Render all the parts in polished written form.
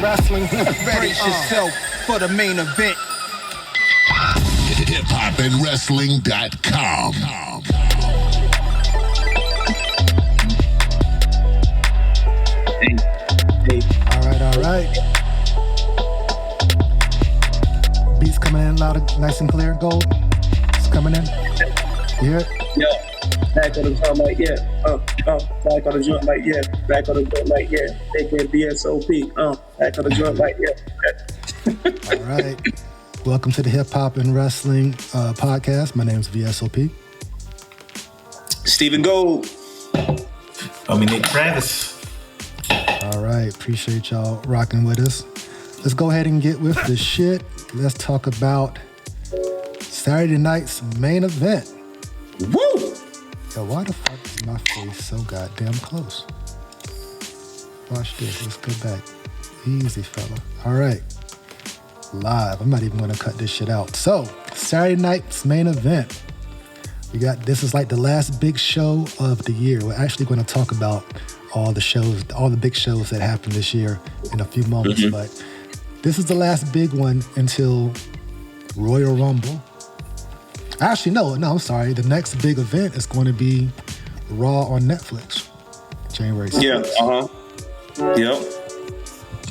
wrestling. Brace yourself for the main event. HipHopandWrestling.com. All right. Beats coming in loud, nice and clear. Gold. It's coming in. You hear it? Yeah. Back on the drum like yeah. Back on the drum like yeah. Back on the drum like yeah. AKBSOP. Back on the drum like yeah. All right. Welcome to the Hip Hop and Wrestling podcast. My name is VSOP. Stephen Gold. Dominic Travis. All right. Appreciate y'all rocking with us. Let's go ahead and get with the shit. Let's talk about Saturday night's main event. Woo! Yo, why the fuck is my face so goddamn close? Watch this. Let's go back. Easy, fella. All right. Live. I'm not even going to cut this shit out. So, Saturday night's main event. This is like the last big show of the year. We're actually going to talk about all the big shows that happened this year in a few moments. But this is the last big one until Royal Rumble. Actually, no, I'm sorry. The next big event is going to be Raw on Netflix, January 6th. Yeah, Yep.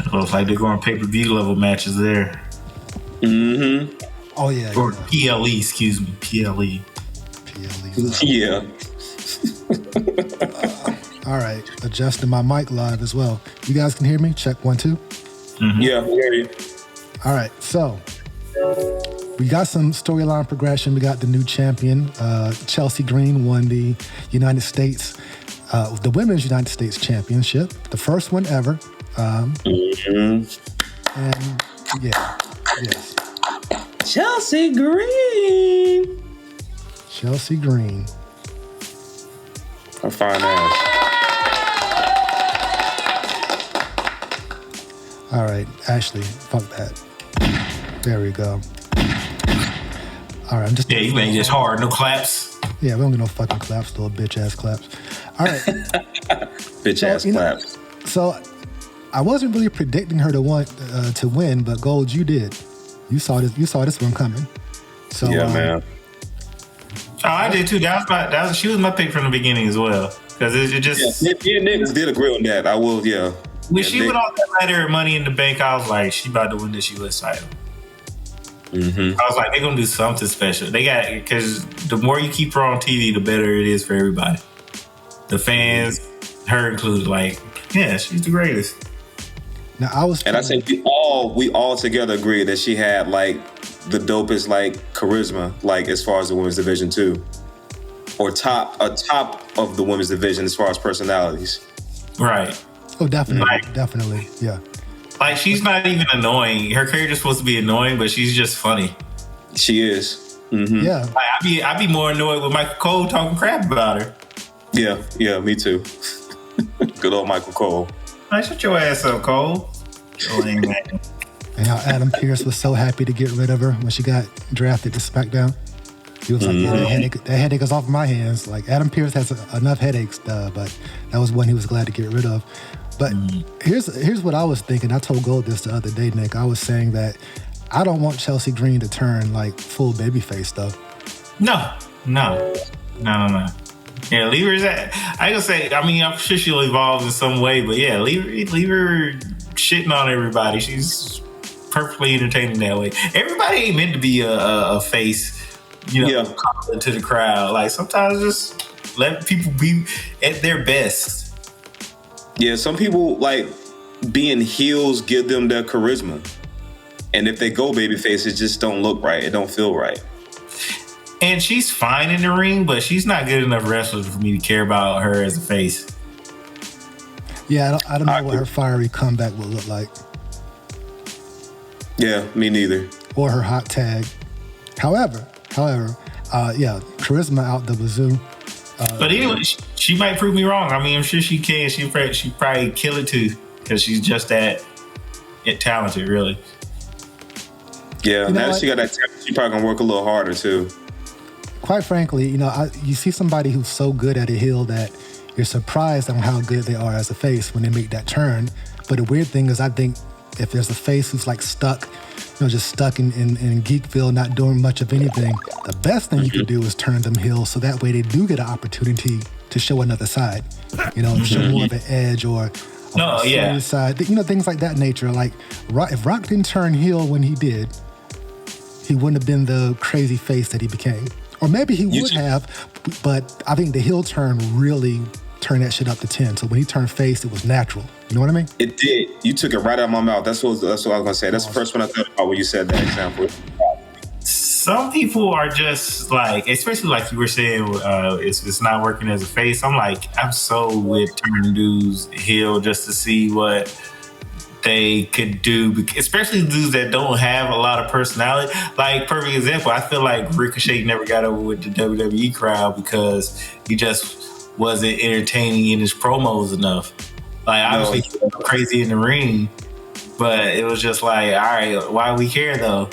It looks like they're going pay-per-view level matches there. Mm-hmm. Oh, yeah. Or PLE, excuse me. PLE. Yeah. All right. Adjusting my mic live as well. You guys can hear me? Check 1, 2. Mm-hmm. Yeah, we hear you. All right. So we got some storyline progression. We got the new champion. Chelsea Green won the United States, the Women's United States Championship, the first one ever. And yeah, yes. Chelsea Green. Chelsea Green. A fine ass. All right, Ashley, fuck that. There we go. All right, I'm just... Yeah, you made this hard. No claps. Yeah, we don't get no fucking claps, little bitch-ass claps. All right. Bitch-ass claps. So, I wasn't really predicting her to win, but Gold, you did. You saw this one coming. So, yeah, man. Oh, I did too. She was my pick from the beginning as well. Because it just... Yeah, niggas did agree on that. I will, yeah. When she went off that ladder of Money in the Bank, I was like, she about to win this U.S. title. Mm-hmm. I was like, they're going to do something special. Because the more you keep her on TV, the better it is for everybody. The fans, her included, like, yeah, she's the greatest. Now, I think we all together agree that she had, like, the dopest, like, charisma, like, as far as the women's division, too. Or top of the women's division as far as personalities. Right. Oh, definitely, yeah. Like, she's not even annoying. Her character's supposed to be annoying, but she's just funny. She is. Mm-hmm. Yeah. Like, I'd be more annoyed with Michael Cole talking crap about her. Yeah, me too. Good old Michael Cole. Like, shut your ass up, Cole. And how Adam Pearce was so happy to get rid of her when she got drafted to SmackDown. He was like, yeah, that headache is off my hands. Like, Adam Pearce has enough headaches, but that was one he was glad to get rid of. But here's what I was thinking. I told Gold this the other day, Nick. I was saying that I don't want Chelsea Green to turn, like, full babyface, though. No. Yeah, leave her at... I gonna say, I mean, I'm sure she'll evolve in some way, but yeah, leave her shitting on everybody. She's perfectly entertaining that way. Everybody ain't meant to be a face, calling to the crowd. Like, sometimes just let people be at their best. Yeah, some people, like, being heels give them their charisma. And if they go babyface, it just don't look right. It don't feel right. And she's fine in the ring, but she's not good enough wrestler for me to care about her as a face. Yeah, I don't know what her fiery comeback will look like. Yeah, me neither. Or her hot tag. However, charisma out the wazoo. But anyway, she might prove me wrong. I mean, I'm sure she can. She probably kill it too, because she's just that talented, really. Yeah, now that she got that talent, she probably gonna work a little harder too. Quite frankly, you see somebody who's so good at a heel that you're surprised on how good they are as a face when they make that turn. But the weird thing is, I think if there's a face who's like stuck, just stuck in Geekville, not doing much of anything, the best thing you can do is turn them heel, so that way they do get an opportunity to show another side, show more of an edge or side, things like that nature. Like, if Rock didn't turn heel when he did, he wouldn't have been the crazy face that he became. Or maybe he would have, but I think the heel turn really turned that shit up to 10. So when he turned face, it was natural. You know what I mean? It did. You took it right out of my mouth. That's what I was going to say. That's the first one I thought about when you said that example. Some people are just like, especially like you were saying, it's not working as a face. I'm so with turning dudes heel just to see what they could do, especially dudes that don't have a lot of personality. Like, perfect example, I feel like Ricochet never got over with the WWE crowd because he just wasn't entertaining in his promos enough. Like, obviously he was crazy in the ring, but it was just like, all right, why we care though?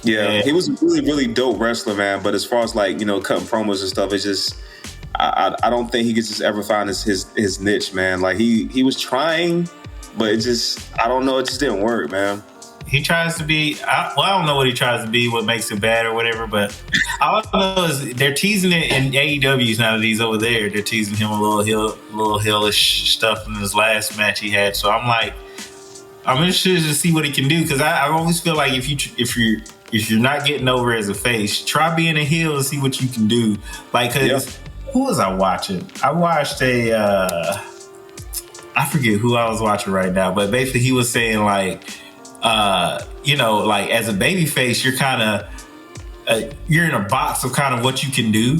Yeah, he was a really, really dope wrestler, man. But as far as like, cutting promos and stuff, it's just, I don't think he could just ever find his niche, man. Like he was trying, but it just, I don't know, it just didn't work, man. He tries to be, I don't know what he tries to be, what makes it bad or whatever, but all I know is they're teasing it in AEW's now that he's over there. They're teasing him a little heelish stuff in his last match he had. So I'm interested to see what he can do, because I always feel like if you're not getting over as a face, try being a heel and see what you can do. Like, cause who was I watching? I watched I forget who I was watching right now, but basically he was saying like, like as a baby face, you're kind of, you're in a box of kind of what you can do.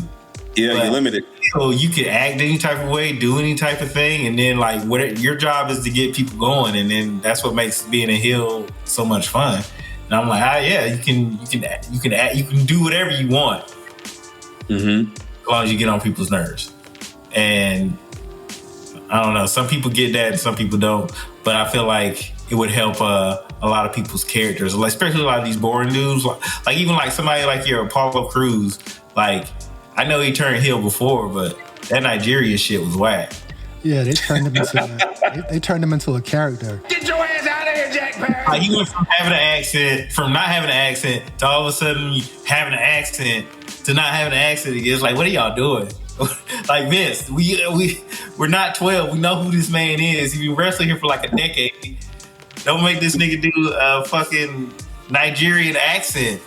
Yeah, you're limited. So you can act any type of way, do any type of thing, and then like your job is to get people going, and then that's what makes being a heel so much fun. And I'm like, you can do whatever you want, as long as you get on people's nerves. And I don't know, some people get that, and some people don't. But I feel like it would help a lot of people's characters, especially a lot of these boring dudes. Like even like somebody like your Apollo Crews. Like, I know he turned heel before, but that Nigeria shit was whack. Yeah, they turned him into a character. Get your ass out of here, Jack Perry. Like, he went from not having an accent to all of a sudden having an accent to not having an accent again. It's like, what are y'all doing? Like, Vince, we're not 12. We know who this man is. He's been wrestling here for like a decade. Don't make this nigga do a fucking Nigerian accent.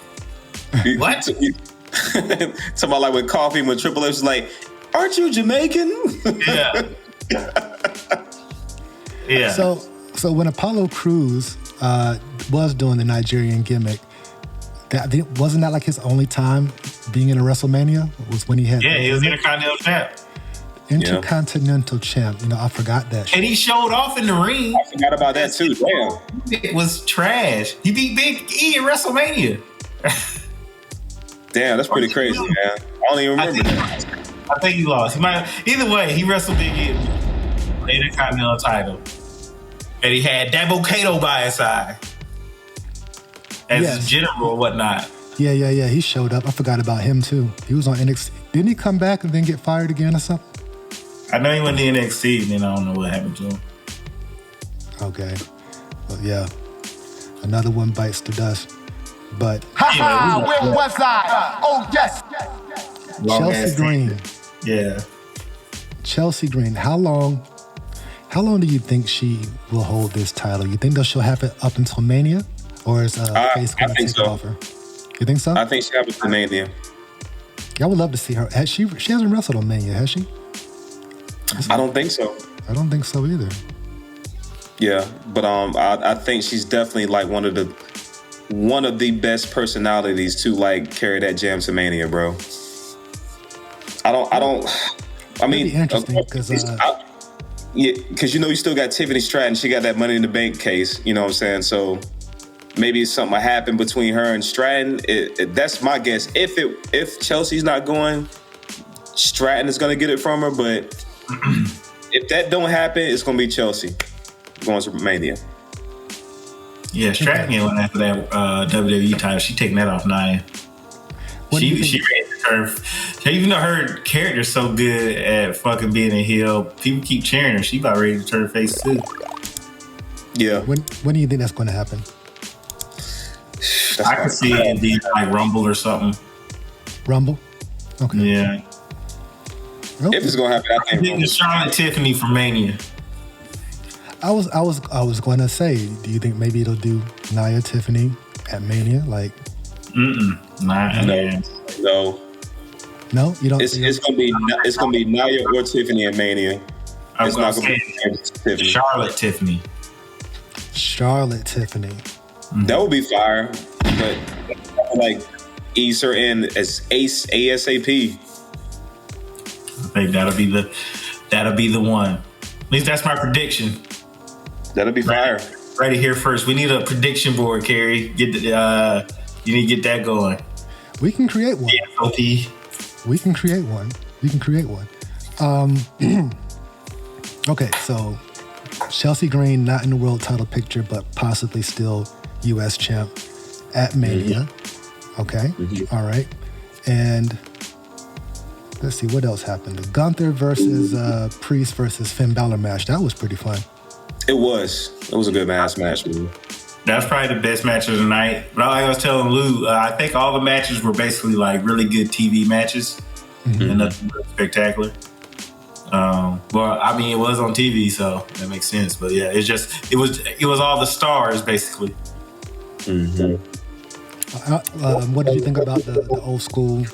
What? Talking about like with Coffee, when Triple H was like, aren't you Jamaican? Yeah. Yeah. So when Apollo Crews was doing the Nigerian gimmick, wasn't that like his only time being in a WrestleMania? Was when he had he was Intercontinental Champ. Intercontinental Champ. I forgot that shit. And he showed off in the ring. I forgot about that too. Damn. It was trash. He beat Big E in WrestleMania. Damn, that's pretty crazy, man. I don't even remember that. I think he lost. Either way, he wrestled Big E for the Intercontinental title. And he had Dabo Kato by his side as his general or whatnot. Yeah. He showed up. I forgot about him too. He was on NXT. Didn't he come back and then get fired again or something? I know he went to NXT, and then I don't know what happened to him. Okay. Well, yeah. Another one bites the dust. But where was I? Oh, yes. Chelsea Green. Yeah. Chelsea Green. How long do you think she will hold this title? You think that she'll have it up until Mania? Or is Face going to take it off her? You think so? I think she'll have it until Mania. I would love to see her. She hasn't wrestled on Mania, has she? I don't think so. I don't think so either. Yeah, but I think she's definitely like one of the best personalities to like carry that jam to Mania, bro. I mean, interesting because because you still got Tiffany Stratton. She got that Money in the Bank case. You know what I'm saying? So maybe something will happen between her and Stratton. That's my guess. If Chelsea's not going, Stratton is going to get it from her. But if that don't happen, it's going to be Chelsea going to Mania. Yeah, Stratton went after that WWE title. She taking that off Nia. She ready to turn. Even though her character's so good at fucking being a heel, people keep cheering her. She about ready to turn face too. Yeah. When do you think that's going to happen? I could see it being like Rumble or something. Rumble? Okay. Yeah. Okay. If it's gonna happen, I I think the Charlotte Tiffany for Mania. I was going to say, do you think maybe it'll do Nia Tiffany at Mania? Like, no, you don't. It's gonna be Nia or Tiffany at Mania. It's not gonna be Tiffany. Charlotte Tiffany. That would be fire, but like ease her in as ASAP. I think that'll be the one. At least that's my prediction. That'll be fire. Right here first. We need a prediction board, Carrie. You need to get that going. We can create one. Yeah, We can create one. Okay, so Chelsea Green not in the world title picture, but possibly still U.S. champ at Mania. Okay, all right. And let's see, what else happened? The Gunther versus Priest versus Finn Balor match. That was pretty fun. It was a good match, man. That's probably the best match of the night. But like I was telling Lou, I think all the matches were basically like really good TV matches and nothing really spectacular. Well, I mean, it was on TV, so that makes sense. But yeah, it was all the stars basically. What did you think about the old school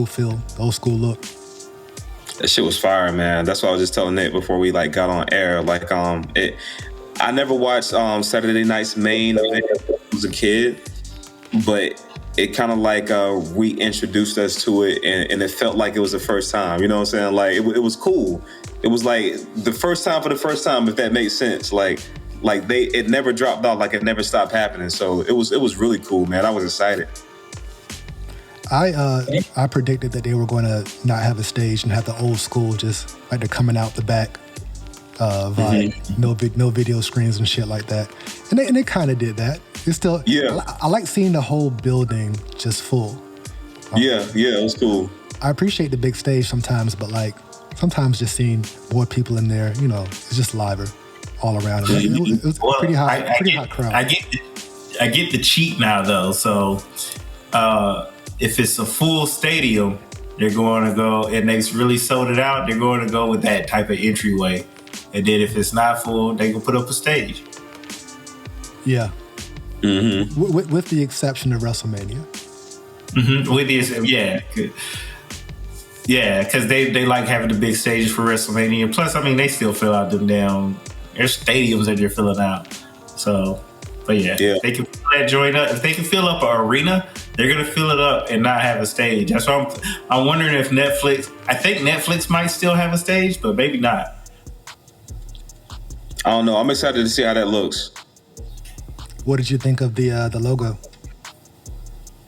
feel, the old school look? That shit was fire, man. That's what I was just telling Nick before we like got on air. Like, I never watched Saturday Night's main event when I was a kid, but it kind of like reintroduced us to it, and it felt like it was the first time. You know what I'm saying? Like, it was cool. It was like the first time for the first time, if that makes sense. Like it never dropped off, like it never stopped happening. So it was really cool, man. I was excited. I predicted that they were going to not have a stage and have the old school, just like they're coming out the back vibe, no video screens and shit like that, and they kind of did that. It's still, I like seeing the whole building just full. It was cool. I appreciate the big stage sometimes, but like sometimes just seeing more people in there, you know, it's just liver all around. It was a pretty hot crowd. I get the cheat now though, so. If it's a full stadium, they're going to go, and they've really sold it out, they're going to go with that type of entryway. And then if it's not full, they can put up a stage. Yeah. With the exception of WrestleMania. Because they like having the big stages for WrestleMania. Plus, I mean, they still fill out them down. There's stadiums that they're filling out. So, but yeah. They can fill that joint up. If they can fill up an arena, they're going to fill it up and not have a stage. That's why I'm wondering if I think Netflix might still have a stage, but maybe not. I don't know. I'm excited to see how that looks. What did you think of the logo?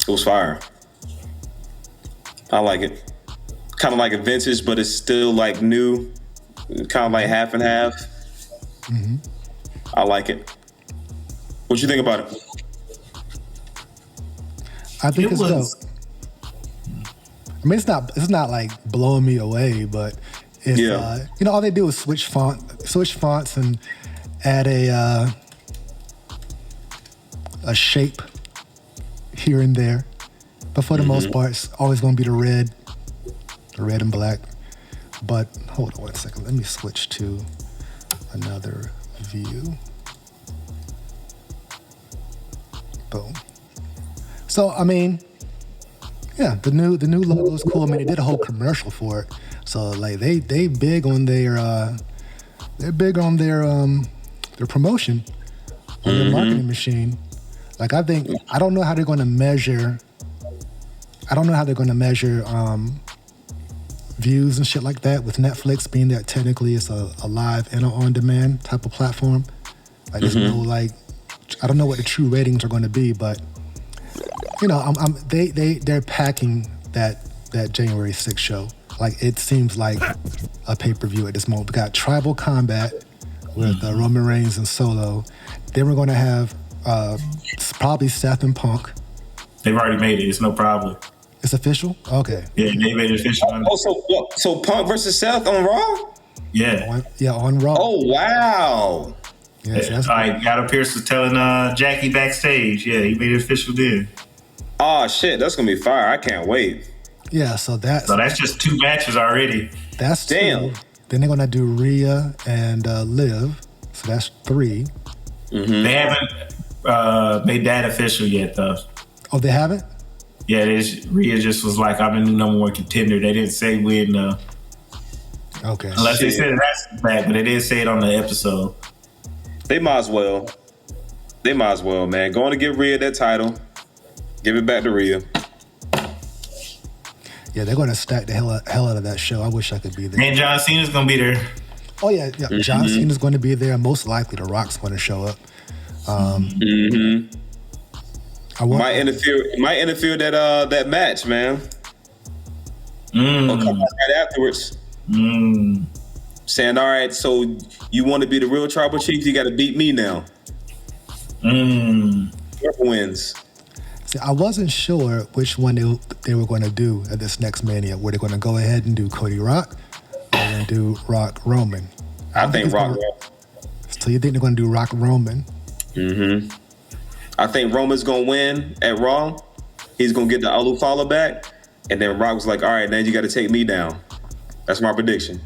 It was fire. I like it. Kind of like a vintage, but it's still like new. Kind of like half and half. I like it. What you think about it? I think it's dope. I mean, it's not like blowing me away, but it's you know, all they do is switch fonts and add a shape here and there. But for the most part, it's always going to be the red and black. But hold on one second. Let me switch to another view. Boom. So I mean, yeah, the new logo is cool. I mean, they did a whole commercial for it. So like they big on their promotion on their marketing machine. Like I don't know how they're going to measure. Views and shit like that with Netflix being that technically it's a live and on-demand type of platform. Like there's no like, I don't know what the true ratings are going to be, but you know, they're packing that January 6th show. Like it seems like a pay-per-view at this moment. We got Tribal Combat with Roman Reigns and Solo. Then we're going to have probably Seth and Punk. They've already made it. It's no problem. It's official? Okay. Yeah, they made it official. So Punk versus Seth on Raw? Yeah. On Raw. Oh, wow. Yes, that's like Adam Pearce was telling Jackie backstage. Yeah, he made it official then. Oh shit, that's gonna be fire! I can't wait. yeah. So that's just 2 matches already. that's Damn. 2. Then they're gonna do Rhea and Liv. So that's 3. They haven't made that official yet, though. Oh, they haven't? Yeah, Rhea just was like, I'm the number 1 contender. They didn't say when, Okay. unless they said it that's back, but they didn't say it on the episode. They might as well. They might as well, man. Going to give Rhea that title. Give it back to Rhea. Yeah, they're going to stack the hell out of that show. I wish I could be there. And John Cena's going to be there. Oh, yeah. John Cena's going to be there. Most likely The Rock's going to show up. Might interfere that match, man. Or come out right afterwards. Saying, all right, so you want to be the real tribal chief, you got to beat me now. Whoever wins. See, I wasn't sure which one they were going to do at this next Mania. Were they going to go ahead and do Cody Rock or going to do Rock Roman? I think Rock. So you think they're going to do Rock Roman? I think Roman's going to win at Raw. He's going to get the Olu follow back. And then Rock was like, all right, now you got to take me down. That's my prediction.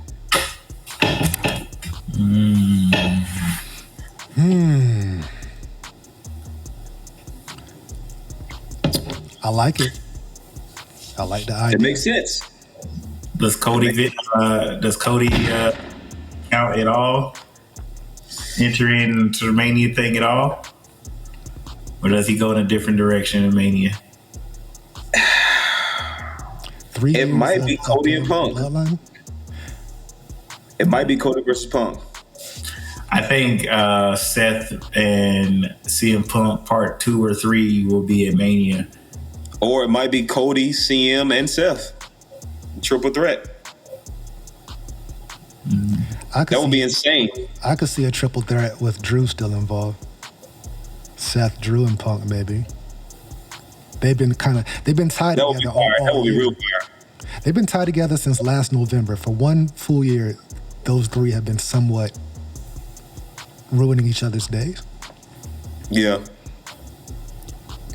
I like it. I like the idea. It makes sense. Does Cody count at all? Enter into the Mania thing at all? Or does he go in a different direction in Mania? 3 It years might be of Cody and Punk. Bloodline? It might be Cody versus Punk. I think Seth and CM Punk part 2 or 3 will be at Mania. Or it might be Cody, CM, and Seth. Triple threat. That would be insane. I could see a triple threat with Drew still involved. Seth, Drew, and Punk, maybe. They've been tied That would be together. fire. That would be real fire. They've been tied together since last November. For 1 full year, those 3 have been somewhat ruining each other's days. Yeah.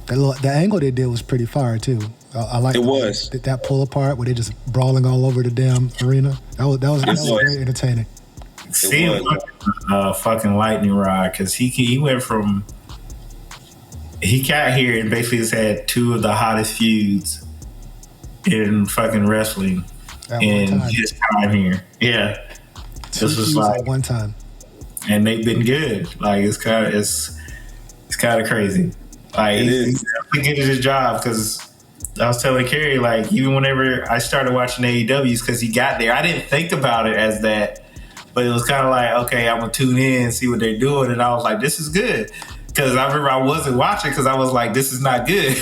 The angle they did was pretty fire too. I like It was. that pull apart where they just brawling all over the damn arena. That was very entertaining. CM Punk fucking lightning rod because he went from he got here and basically just had 2 of the hottest feuds in fucking wrestling in his time here. Yeah, this was like at one time, and they've been good. Like it's kind of crazy. Like he's getting his job because I was telling Kerry, like even whenever I started watching AEWs because he got there, I didn't think about it as that, but it was kind of like, okay, I'm gonna tune in and see what they're doing, and I was like, this is good because I remember I wasn't watching because I was like, this is not good,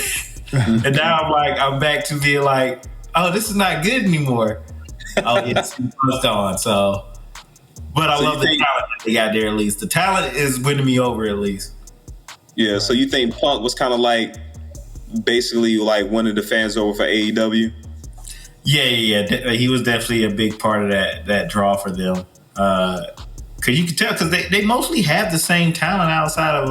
and now I'm back to being like, oh, this is not good anymore. Oh yeah, it's on. So, but I love the talent that they got there. At least the talent is winning me over. At least. Yeah, so you think Punk was kind of like basically like winning the fans over for AEW? Yeah. He was definitely a big part of that draw for them. Because you can tell, because they mostly have the same talent outside of,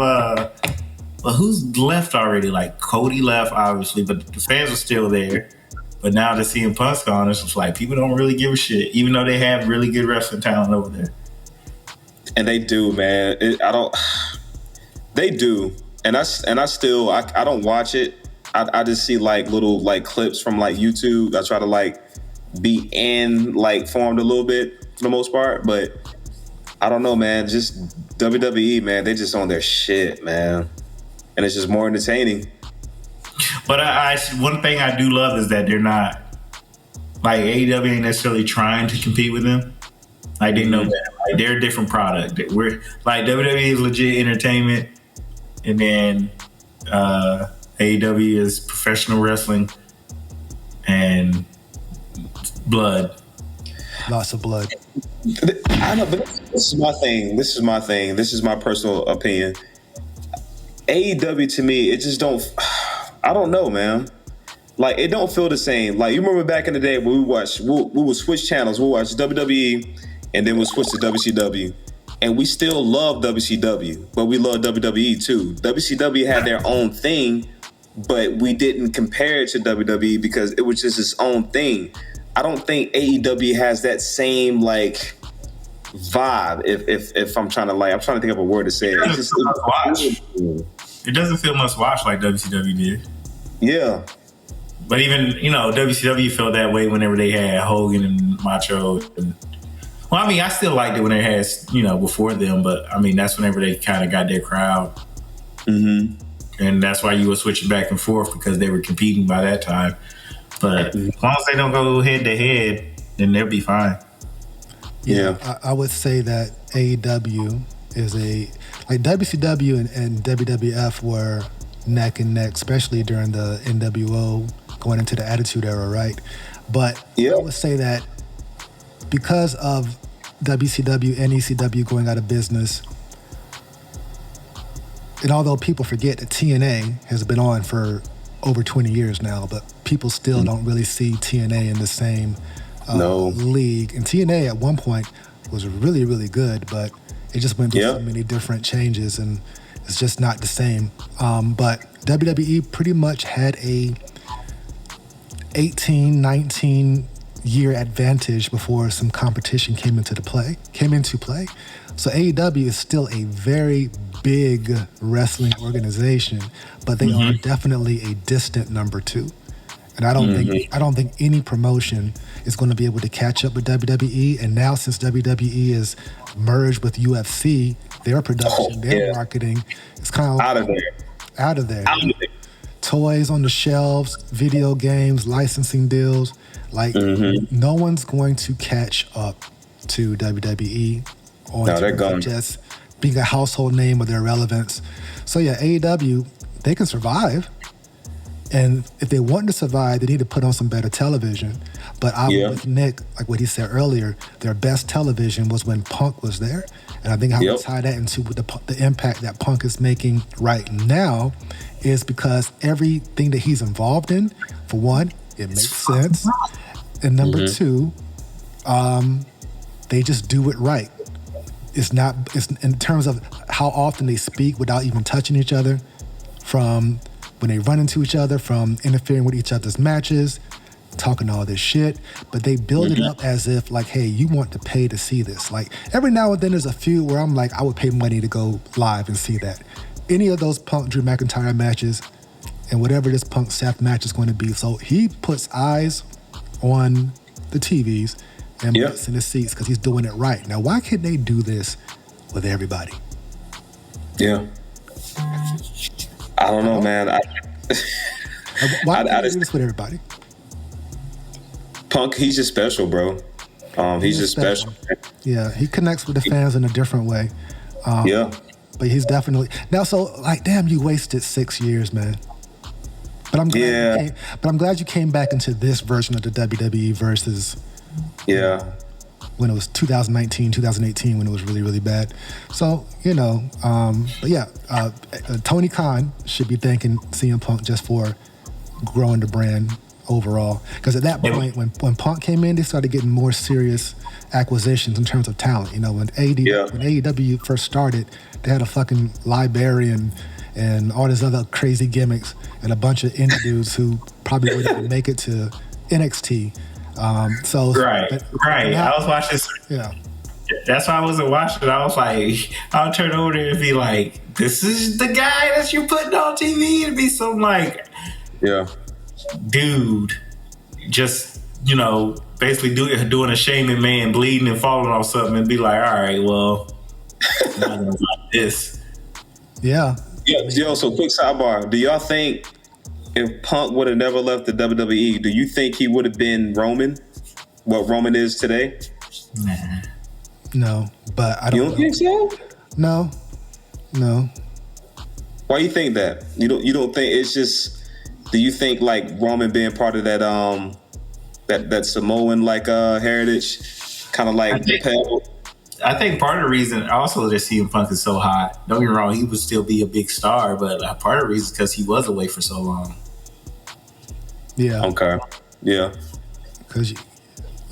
well, who's left already? Like Cody left, obviously, but the fans are still there. But now that CM Punk's gone, it's just like people don't really give a shit, even though they have really good wrestling talent over there. And they do, man. They do, and I still don't watch it. I just see like little like clips from like YouTube. I try to like be informed a little bit for the most part, but I don't know, man. Just WWE, man. They just on their shit, man, and it's just more entertaining. But one thing I do love is that they're not like AEW ain't necessarily trying to compete with them. Like they know that like, they're a different product. We're like WWE is legit entertainment. And then AEW is professional wrestling and blood. Lots of blood. I know, but this is my thing. This is my personal opinion. AEW to me, it just don't. I don't know, man. Like it don't feel the same. Like you remember back in the day when we would switch channels. We'll watch WWE and then we'll switch to WCW. and we still love WCW, but we love WWE too. WCW had their own thing, but we didn't compare it to WWE because it was just its own thing. I don't think AEW has that same like vibe. If I'm trying to I'm trying to think of a word to say it. It doesn't feel much watch like WCW did. Yeah. But even, WCW felt that way whenever they had Hogan and Macho. I still liked it when they had, before them, but that's whenever they kind of got their crowd. Mm-hmm. And that's why you were switching back and forth because they were competing by that time. But as long as they don't go head to head, then they'll be fine. Yeah. I would say that AEW is WCW and WWF were neck and neck, especially during the NWO going into the Attitude Era, right? But I would say that because of WCW and ECW going out of business, and although people forget that TNA has been on for over 20 years now, but people still don't really see TNA in the same league. And TNA at one point was really, really good, but it just went through so many different changes, and it's just not the same. But WWE pretty much had a 18, 19 year advantage before some competition came into play. So AEW is still a very big wrestling organization, but they are definitely a distant number two. And I don't think any promotion is going to be able to catch up with WWE. And now since WWE is merged with UFC, their production, their marketing is kind of out of there. Toys on the shelves, video games, licensing deals. No one's going to catch up to WWE on just being a household name or their relevance. So AEW, they can survive. And if they want to survive, they need to put on some better television. But I'm with Nick, like what he said earlier, their best television was when Punk was there. And I think how we tie that into the impact that Punk is making right now is because everything that he's involved in, for one, it makes sense. And number two, they just do it right. It's in terms of how often they speak without even touching each other, from when they run into each other, from interfering with each other's matches, talking all this shit, but they build it up as if like, hey, you want to pay to see this. Like every now and then there's a few where I'm like, I would pay money to go live and see that. Any of those Punk Drew McIntyre matches and whatever this Punk Seth match is going to be. So he puts eyes on the TVs and butts in the seats because he's doing it right. Now, why can't they do this with everybody? Yeah. I don't know, man. Why can't they do this with everybody? Punk, he's just special, bro. He's just special. Yeah, he connects with the fans in a different way. But he's definitely now. So, like, damn, you wasted 6 years, man. But I'm glad. I'm glad you came back into this version of the WWE versus. When it was 2019, 2018, when it was really, really bad. So, Tony Khan should be thanking CM Punk just for growing the brand overall. Because at that point, when Punk came in, they started getting more serious acquisitions in terms of talent. When AEW first started, they had a fucking librarian and all these other crazy gimmicks and a bunch of indie dudes who probably wouldn't even make it to NXT. Right. I was watching. Yeah. That's why I wasn't watching. I was like, I'll turn over there and be like, "This is the guy that you're putting on TV," and be so like, dude, just basically doing a shaming man, bleeding and falling off something, and be like, all right, well, I'm not gonna like this. Yeah. So quick sidebar: do y'all think if Punk would have never left the WWE, do you think he would have been Roman? What Roman is today? Nah. No, but I don't. You don't think so? No. Why you think that? You don't think it's just? Do you think like Roman being part of that that Samoan heritage, kind of like I think part of the reason also that CM Punk is so hot. Don't get me wrong, he would still be a big star, but part of the reason is because he was away for so long. Yeah. Okay. Yeah. Because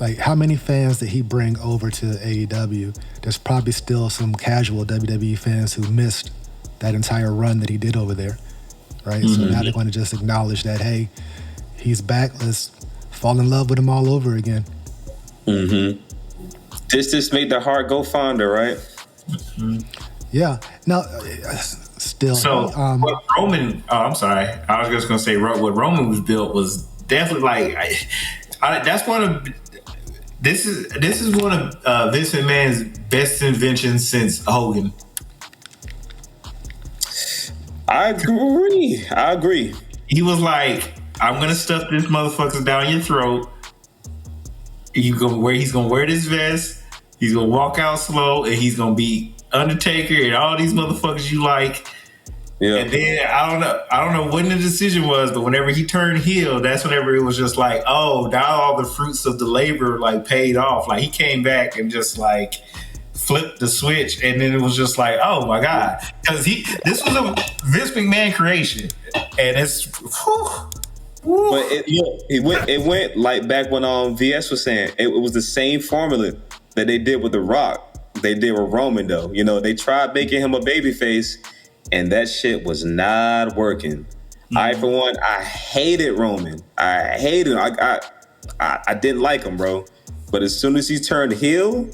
Like, how many fans did he bring over to AEW? There's probably still some casual WWE fans who missed that entire run that he did over there, right? So now they're going to just acknowledge that, hey, he's back. Let's fall in love with him all over again. This made the heart go fonder, right? Yeah. Now, still. So what Roman? Oh, I'm sorry. I was just gonna say what Roman was built was definitely like. That's one of. This is one of Vince McMahon's best inventions since Hogan. I agree. He was like, I'm gonna stuff this motherfucker down your throat. He's gonna wear this vest. He's gonna walk out slow, and he's gonna be Undertaker and all these motherfuckers you like. Yeah. And then I don't know when the decision was, but whenever he turned heel, that's whenever it was just like, oh, now all the fruits of the labor like paid off. Like he came back and just like flipped the switch, and then it was just like, oh my God, because this was a Vince McMahon creation, and it's. But it went like back when VS was saying it was the same formula that they did with The Rock. They did with Roman though. You know, they tried making him a babyface, and that shit was not working. I, for one, I hated Roman. I hated him. I didn't like him, bro. But as soon as he turned heel,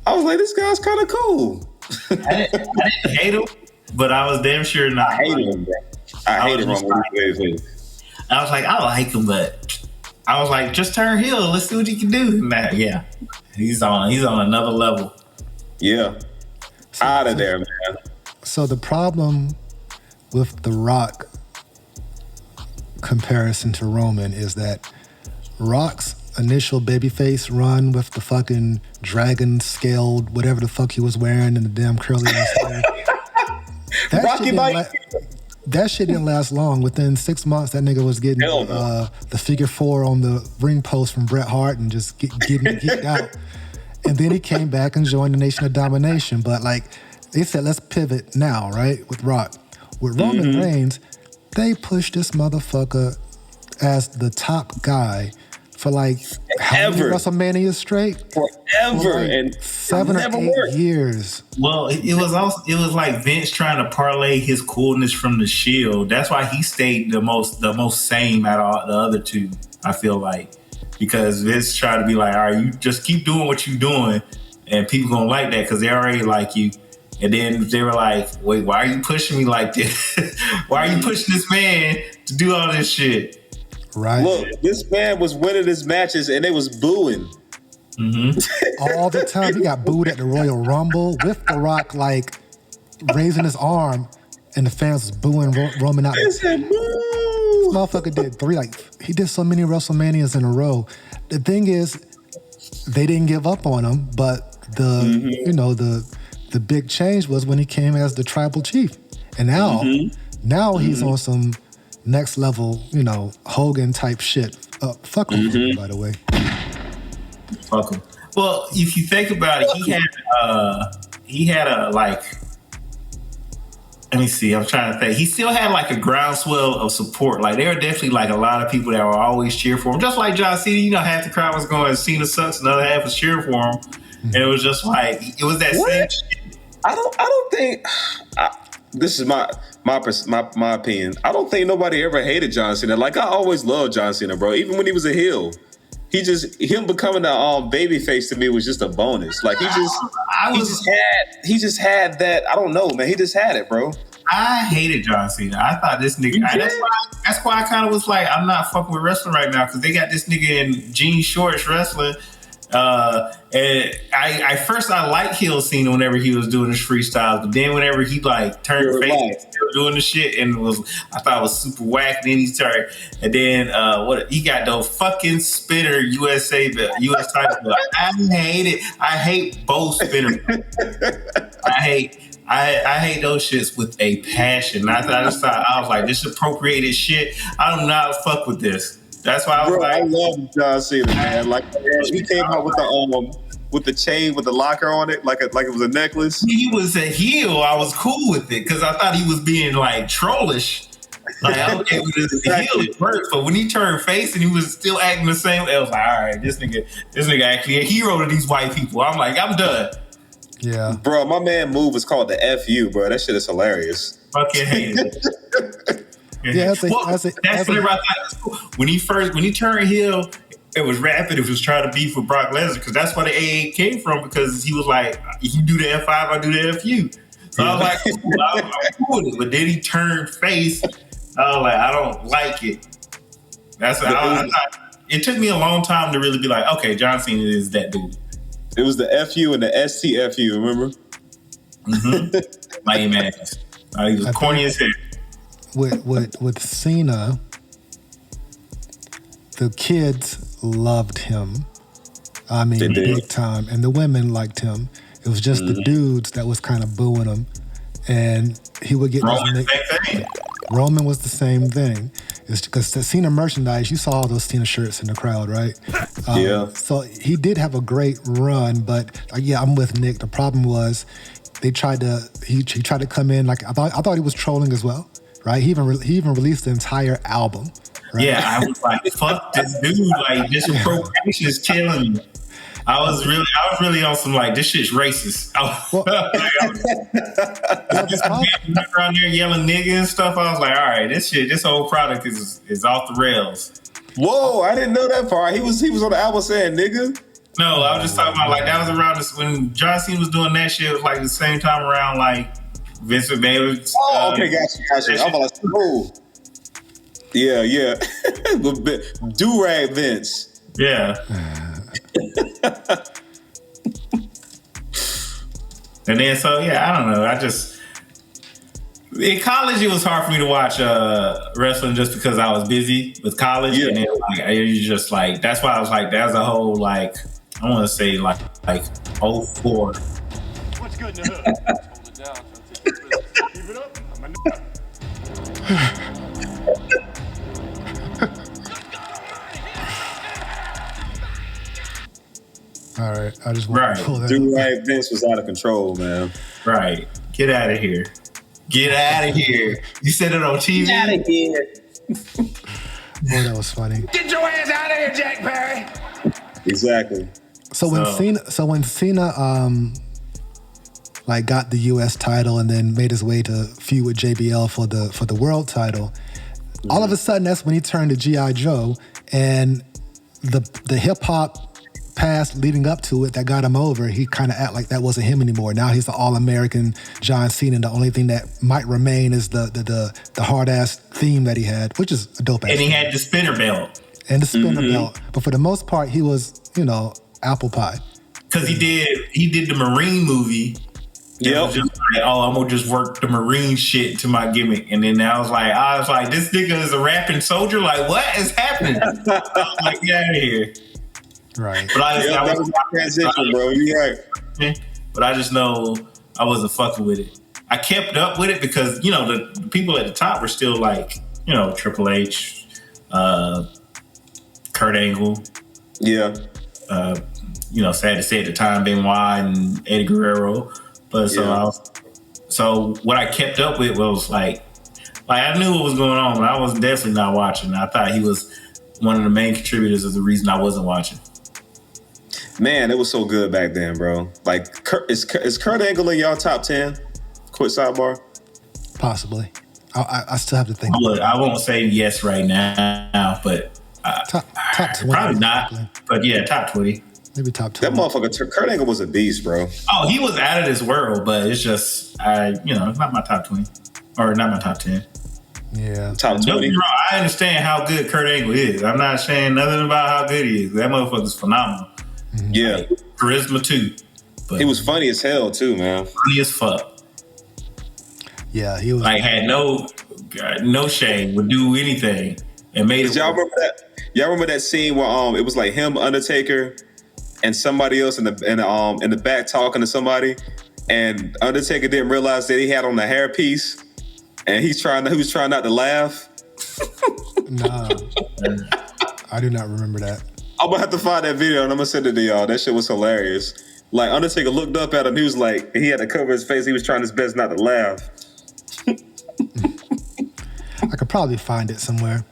I was like, this guy's kind of cool. I didn't hate him, but I was damn sure not. I hated him, bro. I hated Roman. I was like, I like him, but I was like, just turn heel. Let's see what you can do. Yeah, he's on another level. Yeah, out of there, man. So the problem with The Rock comparison to Roman is that Rock's initial babyface run with the fucking dragon scaled whatever the fuck he was wearing and the damn curly ass hair. That shit didn't last long. Within 6 months, that nigga was getting the figure 4 on the ring post from Bret Hart and just getting geeked out. And then he came back and joined the Nation of Domination. But like they said, let's pivot now, right? With Rock. With Roman Reigns, they pushed this motherfucker as the top guy for like how many WrestleMania straight? Forever. Like and 7 or 8 years. Well, it was like Vince trying to parlay his coolness from the Shield. That's why he stayed the most sane out of the other two, I feel like. Because Vince tried to be like, all right, you just keep doing what you're doing and people gonna like that because they already like you. And then they were like, wait, why are you pushing me like this? Why are you pushing this man to do all this shit? Right. Look, this man was winning his matches and they was booing. All the time. He got booed at the Royal Rumble with The Rock like raising his arm and the fans was booing Roman out. They said, boo! This motherfucker did 3, like, he did so many WrestleManias in a row. The thing is, they didn't give up on him, but the big change was when he came as the tribal chief. And now he's on some next level, Hogan type shit. Fuck Hogan, by the way. Fuck him. Well, if you think about it, he had a like. Let me see. I'm trying to think. He still had like a groundswell of support. Like there were definitely like a lot of people that were always cheering for him. Just like John Cena, half the crowd was going, Cena sucks, another half was cheering for him. And it was just like it was that same shit. I don't think this is my opinion. I don't think nobody ever hated John Cena. Like I always loved John Cena, bro. Even when he was a heel. Him becoming a baby face to me was just a bonus. Like he just had that. I don't know, man. He just had it, bro. I hated John Cena. I thought this nigga. That's why I kind of was like, I'm not fucking with wrestling right now because they got this nigga in jean shorts wrestling. And I liked heel Cena whenever he was doing his freestyles, but then whenever he like turned face and still doing the shit and I thought it was super whack. And then he turned, and then he got the fucking spinner US title. I hate it. I hate both spinners. I hate those shits with a passion. I was like, this appropriated shit. I do not fuck with this. That's why I was I love John Cena, man. Like he came out with the chain with the locker on it, like it was a necklace. He was a heel. I was cool with it because I thought he was being like trollish. Like, okay, the heel it worked, but when he turned face and he was still acting the same, I was like, all right, this nigga actually a hero to these white people. I'm like, I'm done. Yeah. Bro, my man move is called the FU, bro. That shit is hilarious. Fucking hate it. Yeah, that's whenever I thought when he turned heel, it was rapid. It was trying to beef with Brock Lesnar because that's where the AA came from. Because he was like, "You do the F5, I do the FU." So I was like, "I'm cool with it." But then he turned face. I was like, "I don't like it." It took me a long time to really be like, "Okay, John Cena is that dude." It was the FU and the STFU. Remember? Mm-hmm. Lame ass. He was corny as hell. With Cena, the kids loved him. I mean, big time. And the women liked him. It was just the dudes that was kind of booing him. And he would get Roman was the same thing. It's because the Cena merchandise, you saw all those Cena shirts in the crowd, right? Yeah. So he did have a great run, but yeah, I'm with Nick. The problem was he tried to come in like I thought he was trolling as well. Right, he even released the entire album. Right? Yeah, I was like, "Fuck this dude!" Like, this appropriation is killing me. I was really on some like, this shit's racist. I was just around there yelling "nigga" and stuff. I was like, "All right, this whole product is off the rails." Whoa, I didn't know that part. He was on the album saying "nigga." No, I was just talking about like that was around when John Cena was doing that shit. It was like the same time around like. Vince McMahon. Oh, okay, gotcha. I'm like, oh, yeah. Do-rag Vince. Yeah. And then, so yeah, I don't know. In college, it was hard for me to watch wrestling just because I was busy with college, and then just like that's why I was like, that's a whole like I want to say like 04. What's good in the hood? Hold it down. Keep it up. I'm a All right, I just want to pull that. Do-rag Vince was out of control, man. Right, get out of here. Get out of here. You said it on TV. Get out of here. Boy, that was funny. Get your ass out of here, Jack Perry. Exactly. So when Cena like got the U.S. title and then made his way to feud with JBL for the world title, all of a sudden that's when he turned to G.I. Joe, and the hip hop past leading up to it that got him over, he kind of act like that wasn't him anymore. Now he's the all-American John Cena. The only thing that might remain is the hard-ass theme that he had, which is a dope-ass And he theme. had the spinner belt. And the spinner belt. But for the most part, he was, apple pie. Because he did the Marine movie. Yeah. Just like, I'm gonna just work the Marine shit to my gimmick. And then I was like, this nigga is a rapping soldier? Like, what is happening? I was like, get out of here. Right. But that was my transition, bro. You're right. But I just know I wasn't fucking with it. I kept up with it because, the people at the top were still like, Triple H, Kurt Angle. Yeah. Sad to say at the time, Benoit and Eddie Guerrero. But so what I kept up with was like I knew what was going on, but I was definitely not watching. I thought he was one of the main contributors of the reason I wasn't watching. Man, it was so good back then, bro. Like, is Kurt Angle in y'all top 10? Quick sidebar. Possibly. I still have to think. I won't say yes right now, but top 20. Probably not. But yeah, top 20. Maybe top 20. That motherfucker, Kurt Angle was a beast, bro. Oh, he was out of this world, but it's just, it's not my top 20. Or not my top 10. Yeah. Top 20. Don't get me wrong, I understand how good Kurt Angle is. I'm not saying nothing about how good he is. That motherfucker's phenomenal. Yeah. Like, charisma too. But he was funny as hell too, man. Funny as fuck. Yeah, he was. Like, had no shame, would do anything and made it. Y'all remember that? Y'all remember that scene where it was like him, Undertaker, and somebody else in the back talking to somebody, and Undertaker didn't realize that he had on the hairpiece, and he was trying not to laugh. Nah, I do not remember that. I'm gonna have to find that video and I'm gonna send it to y'all. That shit was hilarious. Like, Undertaker looked up at him, he was like, he had to cover his face, he was trying his best not to laugh. I could probably find it somewhere.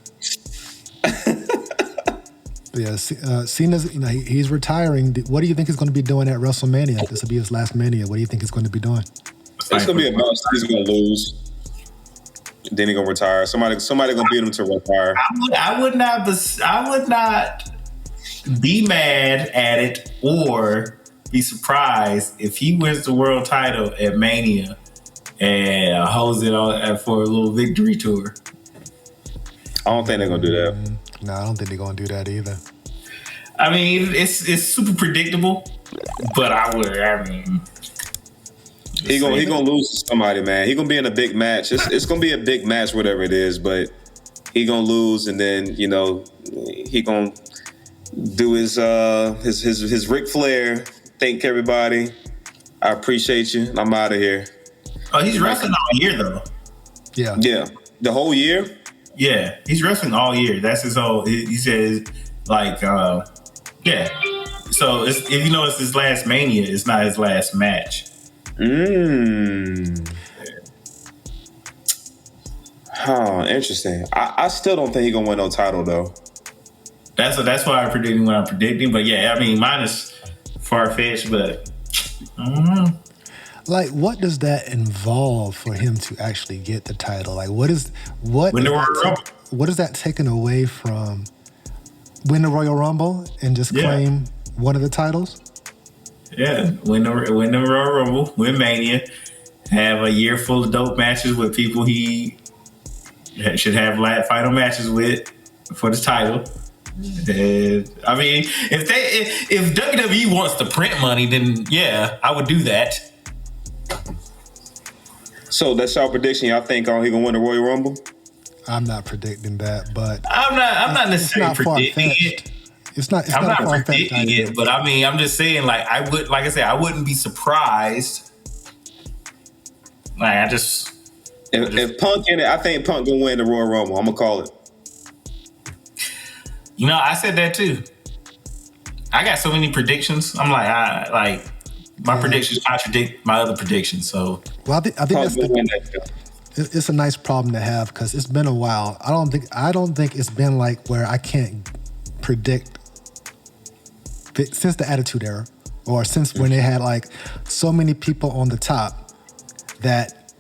But yeah, Cena's, he's retiring. What do you think he's going to be doing at WrestleMania? This will be his last Mania. What do you think he's going to be doing? It's going to be a match. He's going to lose. Then he's going to retire. Somebody going to beat him to retire. I would not be mad at it or be surprised if he wins the world title at Mania and holds it on for a little victory tour. I don't think they're going to do that. No, I don't think they're going to do that either. I mean, it's super predictable, but he gonna lose to somebody, man. He gonna be in a big match. It's gonna be a big match, whatever it is, but he gonna lose, and then he gonna do his Ric Flair. Thank everybody. I appreciate you. I'm out of here. Oh, he's wrestling all year though. Yeah. Yeah. The whole year. Yeah, he's wrestling all year. That's his whole. He says yeah. So if you know it's his last Mania, it's not his last match. Huh, interesting. I still don't think he's gonna win no title though. That's why I'm predicting what I'm predicting. But yeah, I mean, mine is far-fetched, but I don't know. Like, what does that involve for him to actually get the title? Like, what is that taken away from win the Royal Rumble and just claim one of the titles? Yeah, win the Royal Rumble, win Mania, have a year full of dope matches with people he should have final matches with for the title. I mean, if WWE wants to print money, then yeah, I would do that. So that's y'all prediction. Y'all think he gonna win the Royal Rumble? I'm not predicting that, but I'm not necessarily predicting it. I'm not predicting it, but I mean, I'm just saying, like I wouldn't be surprised. Like if Punk in it, I think Punk gonna win the Royal Rumble. I'm gonna call it. I said that too. I got so many predictions. I'm like, my predictions contradict my other predictions. So, well, I think it's a nice problem to have because it's been a while. I don't think it's been like where I can't predict since the Attitude Era or since when they had like so many people on the top that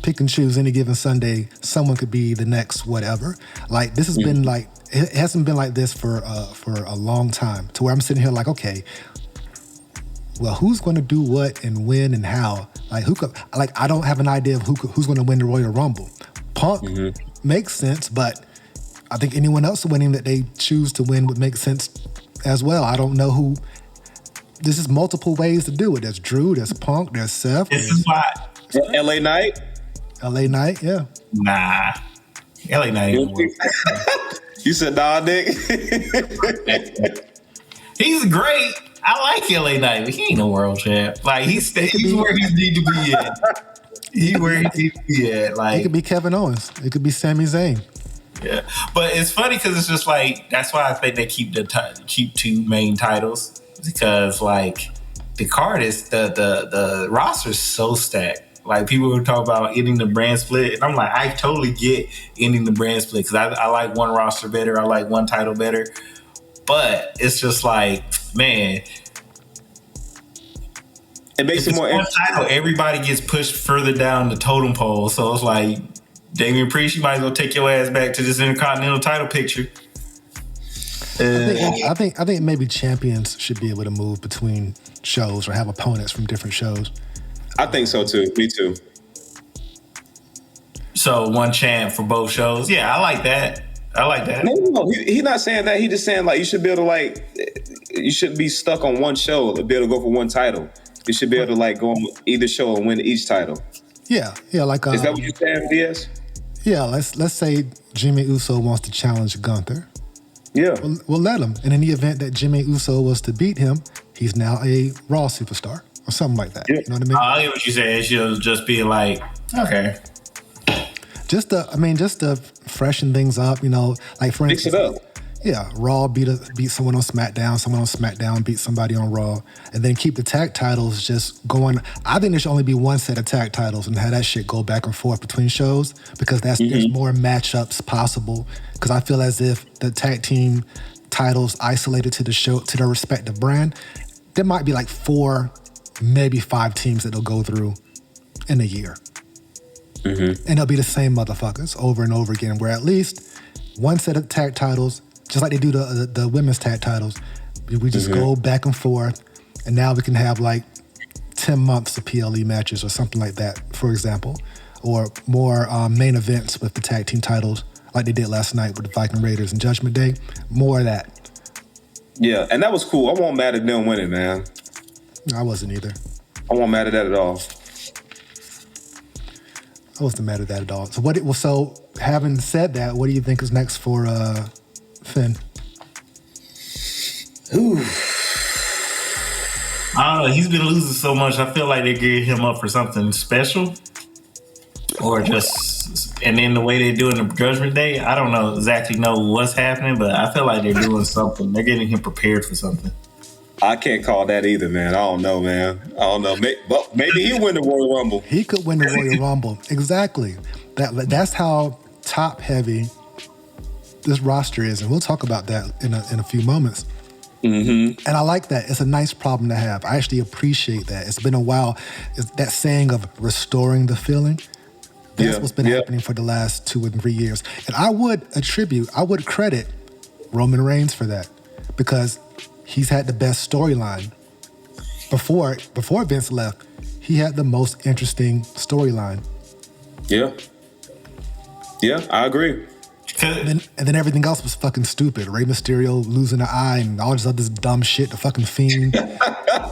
pick and choose any given Sunday, someone could be the next whatever. Like this has been like. It hasn't been like this for a long time to where I'm sitting here like, okay, well, who's going to do what and when and how? Like, I don't have an idea of who's going to win the Royal Rumble. Punk makes sense, but I think anyone else winning that they choose to win would make sense as well. I don't know who. This is multiple ways to do it. There's Drew, there's Punk, there's Seth. This is why. LA Knight? LA Knight, yeah. Nah. LA Knight ain't work. You said nah, Nick? He's great. I like LA Knight, but he ain't no world champ. Like he's where he need to be at. He's where he needs to be at. Like it could be Kevin Owens. It could be Sami Zayn. Yeah, but it's funny because it's just like that's why I think they keep keep two main titles because like the card is the roster is so stacked. Like people would talk about ending the brand split, and I'm like, I totally get ending the brand split because I like one roster better, I like one title better, but it's just like, man, it makes it more interesting. Title, everybody gets pushed further down the totem pole, so it's like, Damian Priest, you might as well take your ass back to this Intercontinental title picture. I think maybe champions should be able to move between shows or have opponents from different shows. I think so too. Me too. So one champ for both shows. Yeah, I like that. No. He's not saying that. He's just saying like you should be able to you shouldn't be stuck on one show to be able to go for one title. You should be able to go on either show and win each title. Yeah. Like is that what you're saying, DS? Yeah. Let's say Jimmy Uso wants to challenge Gunther. Yeah. We'll let him. And in the event that Jimmy Uso was to beat him, he's now a Raw superstar. Or something like that. Yeah. You know what I mean? I get what you're saying. She'll just be like, okay. Just to freshen things up, like for instance, mix it up. Yeah, Raw beat someone on SmackDown beat somebody on Raw, and then keep the tag titles just going. I think there should only be one set of tag titles and have that shit go back and forth between shows because there's more matchups possible. Because I feel as if the tag team titles isolated to the show to their respective brand, there might be like 4, maybe 5 teams that they'll go through in a year, and they'll be the same motherfuckers over and over again. Where at least one set of tag titles. Just like they do the women's tag titles, we just go back and forth, and now we can have like 10 months of PLE matches or something like that, for example, or more main events with the tag team titles like they did last night with the Viking Raiders and Judgment Day. More of that. Yeah, and that was cool. I wasn't mad at them winning, man. I wasn't either. I wasn't mad at that at all. I wasn't mad at that at all. So having said that, what do you think is next for Finn? Ooh. I don't know. He's been losing so much. I feel like they geared him up for something special, or just. And then the way they're doing the Judgment Day, I don't know exactly what's happening, but I feel like they're doing something. They're getting him prepared for something. I can't call that either, man. I don't know, man. I don't know. Maybe he'll win the Royal Rumble. He could win the Royal Rumble. Exactly. That's how top heavy this roster is, and we'll talk about that in a few moments. And I like that. It's a nice problem to have. I actually appreciate that. It's been a while. It's that saying of restoring the feeling. That's what's been happening for the last 2 and 3 years. And I would credit Roman Reigns for that because he's had the best storyline. Before Vince left, he had the most interesting storyline. Yeah, I agree. And then everything else was fucking stupid. Rey Mysterio losing an eye and all this other dumb shit, the fucking Fiend.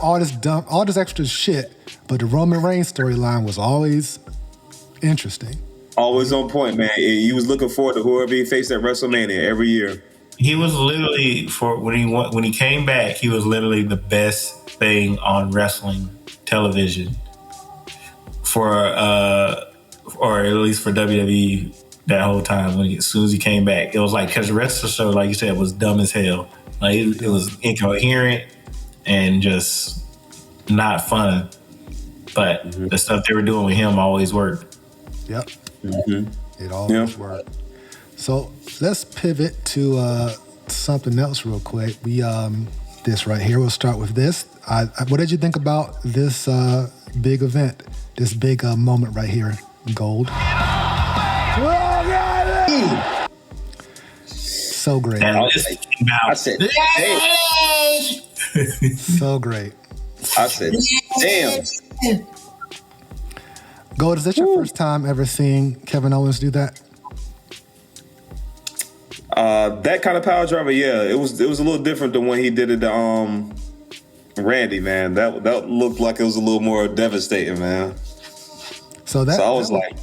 all this extra shit. But the Roman Reigns storyline was always interesting. Always on point, man. You was looking forward to whoever he faced at WrestleMania every year. He was literally, when he came back, he was literally the best thing on wrestling television or at least for WWE that whole time. As soon as he came back, it was like, because the rest of the show, like you said, was dumb as hell. Like it was incoherent and just not fun. But the stuff they were doing with him always worked. Yep. It always worked. So let's pivot to something else real quick. This right here, we'll start with this. What did you think about this big event, this big moment right here in gold? So great. I said, damn. So great. I said, damn. Gold, is this your first time ever seeing Kevin Owens do that? That kind of power driver, yeah. It was a little different than when he did it to Randy, man. That looked like it was a little more devastating, man. So I was like,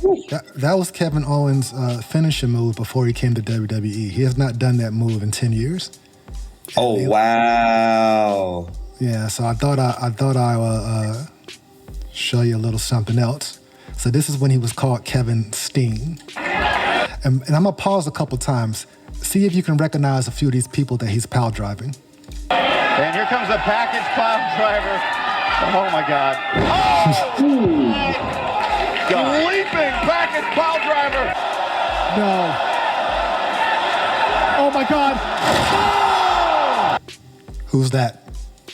that was Kevin Owens' finishing move before he came to WWE. He has not done that move in 10 years. Oh, wow. Yeah, so I thought I would show you a little something else. So this is when he was called Kevin Steen. And I'm going to pause a couple times. See if you can recognize a few of these people that he's pile driving. And here comes a package pile driver. Oh, my God. Oh! Leaping package pile driver. No. Oh, my God. Oh! Who's that?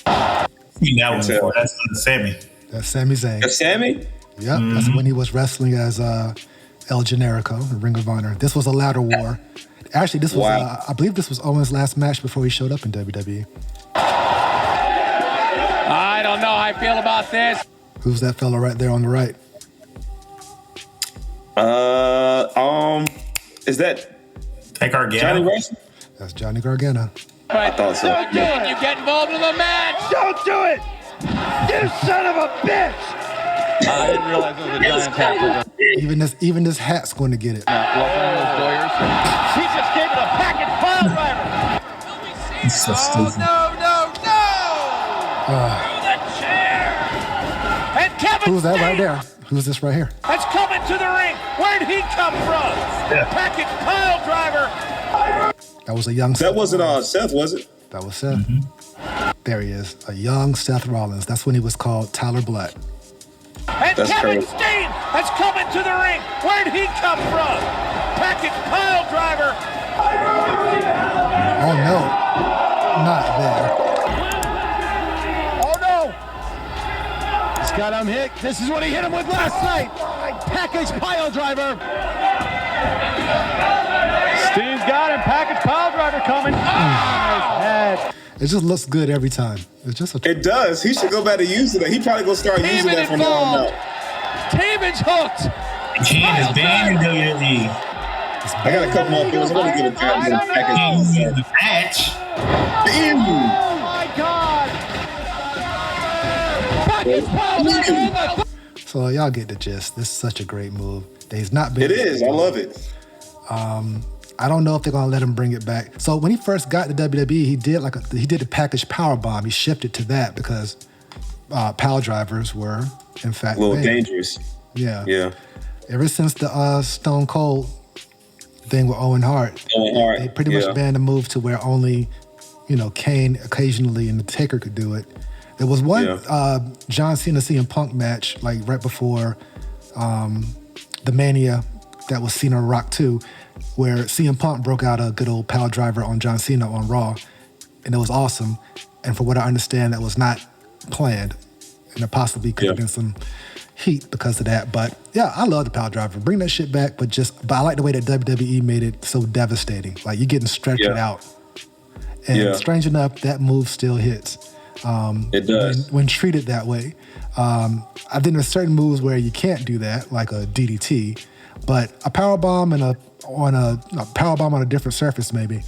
That one before. That's Sammy. That's Sami Zayn. That's Sammy? Yep, that's when he was wrestling as El Generico in Ring of Honor. This was a ladder war. Actually, this was, I believe this was Owens' last match before he showed up in WWE. I don't know how I feel about this. Who's that fella right there on the right? Is that Gargano? Johnny Wrestling? That's Johnny Gargano. I thought so. Don't do it. You get involved in the match. Don't do it! You son of a bitch! I didn't realize it was a giant hat. Even this hat's going to get it. He just gave it a package pile driver. It's so stupid. No. Through the chair. And Kevin Who's that Steen right there? Who's this right here? has come into the ring. Where'd he come from? Yeah. Package pile driver. That was a young. That wasn't Seth, was it? That was Seth. There he is, a young Seth Rollins. That's when he was called Tyler Black. And That's Kevin crazy. Steen has come into the ring. Where'd he come from? Package pile driver. Oh no, not there. Oh no. He's got him hit. This is what he hit him with last night. Package pile driver. Steen's got him. Package pile driver coming. Nice head. It just looks good every time. It's just a. It does. He should go back to using that. He probably gonna start using Taven that from now on involved. out. Taven's hooked. Kane is banned in WWE. I got a couple more things. I want to get a package. In the match. Ew. Oh my God. Package pile driver in the So y'all get the gist. This is such a great move. He's not been. It is. I love it. I don't know if they're gonna let him bring it back. So when he first got to WWE, he did the package power bomb. He shifted to that because pile drivers were in fact A little banned. dangerous. Yeah. Yeah. Ever since the Stone Cold thing with Owen Hart, they pretty much banned the move to where only, Kane occasionally and the Taker could do it. There was one John Cena CM Punk match like right before the Mania that was Cena Rock 2, where CM Punk broke out a good old pile driver on John Cena on Raw, and it was awesome. And for what I understand, that was not planned, and there possibly could have been some heat because of that. But yeah, I love the pile driver. Bring that shit back, but I like the way that WWE made it so devastating. Like you're getting stretched out, and strange enough, that move still hits. It does when treated that way. I think there's certain moves where you can't do that, like a DDT, but a power bomb and a power bomb on a different surface maybe,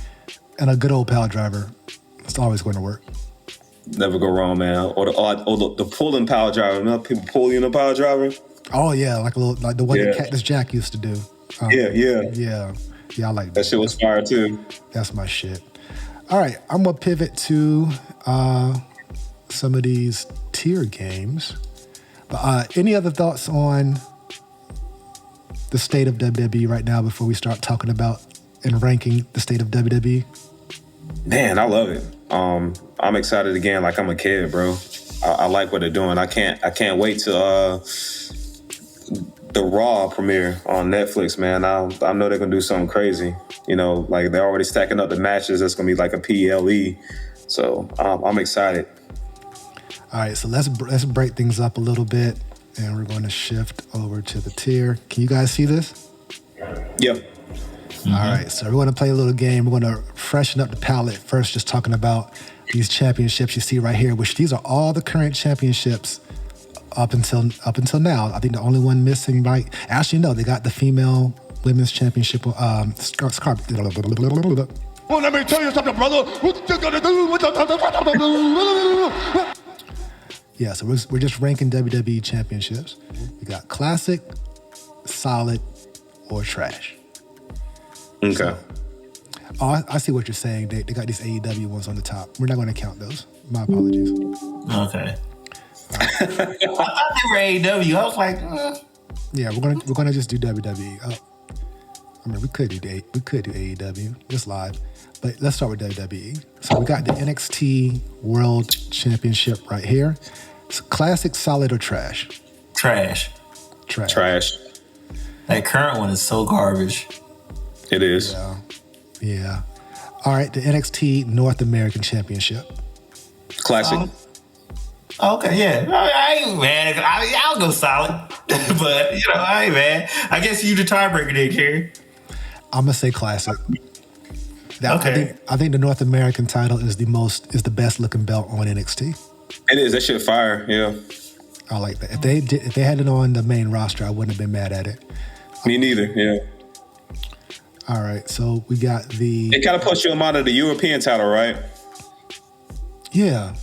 and a good old pile driver, it's always going to work. Never go wrong, man. Or the pulling power driver. You know, people pull you in a power driver. Oh yeah, like the one that Cactus Jack used to do. Yeah. I like that. That shit was fire too. That's my shit. All right, I'm gonna pivot to some of these tier games. But any other thoughts on the state of WWE right now before we start talking about and ranking the state of WWE? Man, I love it. I'm excited again, like I'm a kid, bro. I like what they're doing. I can't wait to the Raw premiere on Netflix, man. I know they're gonna do something crazy. Like they're already stacking up the matches. That's gonna be like a PLE. So I'm excited. All right, so let's break things up a little bit, and we're going to shift over to the tier. Can you guys see this? Yep. All right, so we're going to play a little game. We're going to freshen up the palette first, just talking about these championships you see right here, which these are all the current championships up until now. I think the only one missing, right? Actually, no, they got the female women's championship. Scarlet. Well, let me tell you something, brother. What you gonna do? Yeah, so we're just ranking WWE championships. We got classic, solid, or trash. Okay. I see what you're saying. They got these AEW ones on the top. We're not going to count those. My apologies. Okay. I thought they were AEW. I was like, Yeah, we're gonna just do WWE. Oh, I mean, we could do AEW just live, but let's start with WWE. So we got the NXT World Championship right here. It's classic, solid, or trash? trash. Trash. That current one is so garbage. It is. Yeah. All right, the NXT North American Championship. Classic. Okay, yeah. I ain't mad. I'll go solid. But, I ain't mad. I guess you the tiebreaker there, Kerry. I'm gonna say classic. Okay. I think the North American title is the best looking belt on NXT. It is. That shit fire. Yeah. I like that. If they had it on the main roster, I wouldn't have been mad at it. Me neither. Yeah. All right, so we got the. It kind of puts you in mind of the European title, right? Yeah.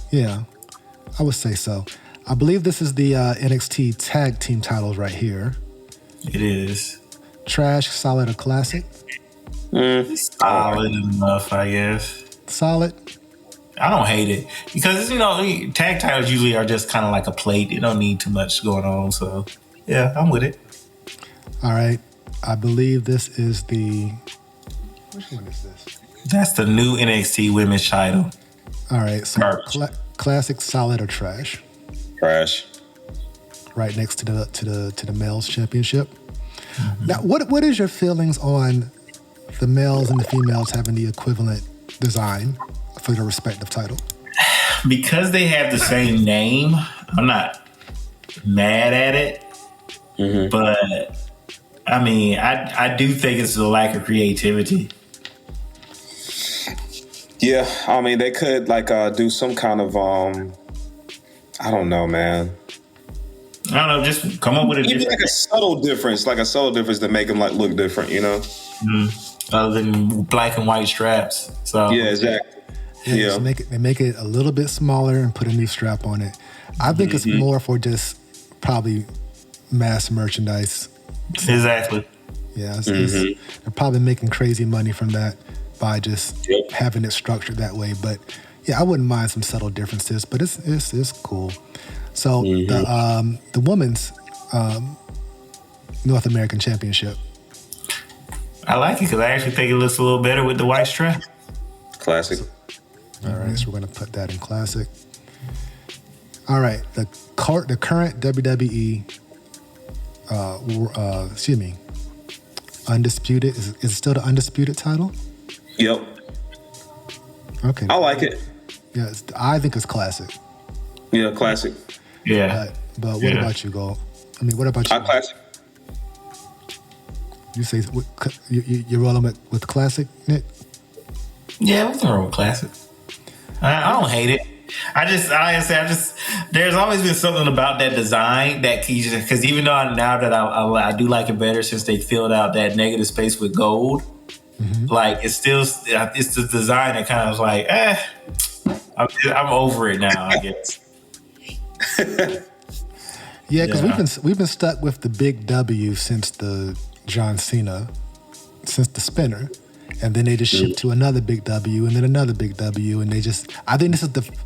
I would say so. I believe this is the NXT Tag Team titles right here. It is. Trash, solid, or classic? Solid enough, I guess. Solid. I don't hate it because tag titles usually are just kind of like a plate. You don't need too much going on. So yeah, I'm with it. All right. I believe this is the. Which one is this? That's the new NXT Women's title. All right, so classic, solid, or trash? Trash. Right next to the males championship. Mm-hmm. Now, what is your feelings on the males and the females having the equivalent design for their respective title? Because they have the same name, I'm not mad at it. Mm-hmm. But I mean, I do think it's a lack of creativity. Yeah, I mean, they could do some kind of I don't know, man. I don't know, just come up with a different, like a subtle difference to make them look different, you know. Mm-hmm. Other than black and white straps. So yeah, exactly. Yeah. They make it a little bit smaller and put a new strap on it. I think it's more for just probably mass merchandise. Exactly. Yeah, they're probably making crazy money from that by just having it structured that way. But yeah, I wouldn't mind some subtle differences, but it's cool. So the women's North American Championship. I like it because I actually think it looks a little better with the white strap. Classic. All right, so we're going to put that in classic. All right, the current WWE, undisputed, is it still the undisputed title? Yep. Okay. I like it. Yeah, I think it's classic. Yeah, classic. Yeah. But what about you, Gold? I mean, what about you? Classic. You say you're rolling with classic, Nick? Yeah, we can roll with classic. I don't hate it. There's always been something about that design that because even though now that I do like it better since they filled out that negative space with gold, it's the design that kind of was like, I'm over it now, I guess. Yeah, because we've been stuck with the big W since the John Cena, since the spinner. And then they just shipped to another big W and then another big W, and I think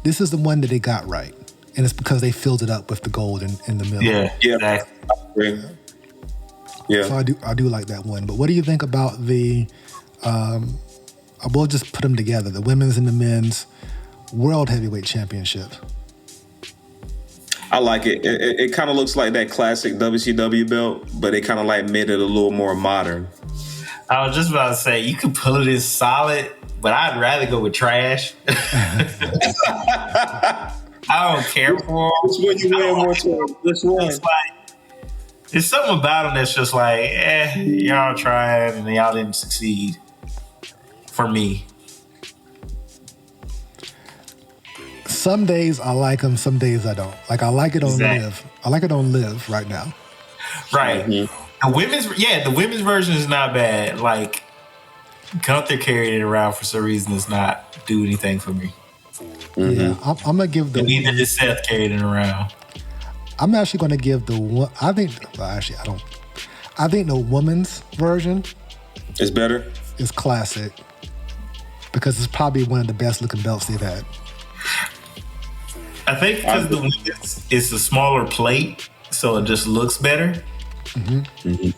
this is the one that they got right, and it's because they filled it up with the gold in the middle. Yeah, exactly. Yeah. So I do like that one. But what do you think about the? We'll just put them together: the women's and the men's World Heavyweight Championship. I like it. It kind of looks like that classic WCW belt, but they kind of made it a little more modern. I was just about to say, you could pull it in solid, but I'd rather go with trash. I don't care for them. Which one you wear more to? Which one? There's something about them that's just y'all tried and y'all didn't succeed. For me. Some days I like them, some days I don't. I like it on Live. I like it on Live right now. Right. Mm-hmm. The women's version is not bad. Gunther carried it around for some reason does not do anything for me. Mm-hmm. Yeah, I'm gonna give the. Neither did Seth carried it around. I'm actually gonna give the one. I think the women's version is better. Is classic because it's probably one of the best looking belts they've had. I think because the women's is a smaller plate, so it just looks better. Mm-hmm. Mm-hmm.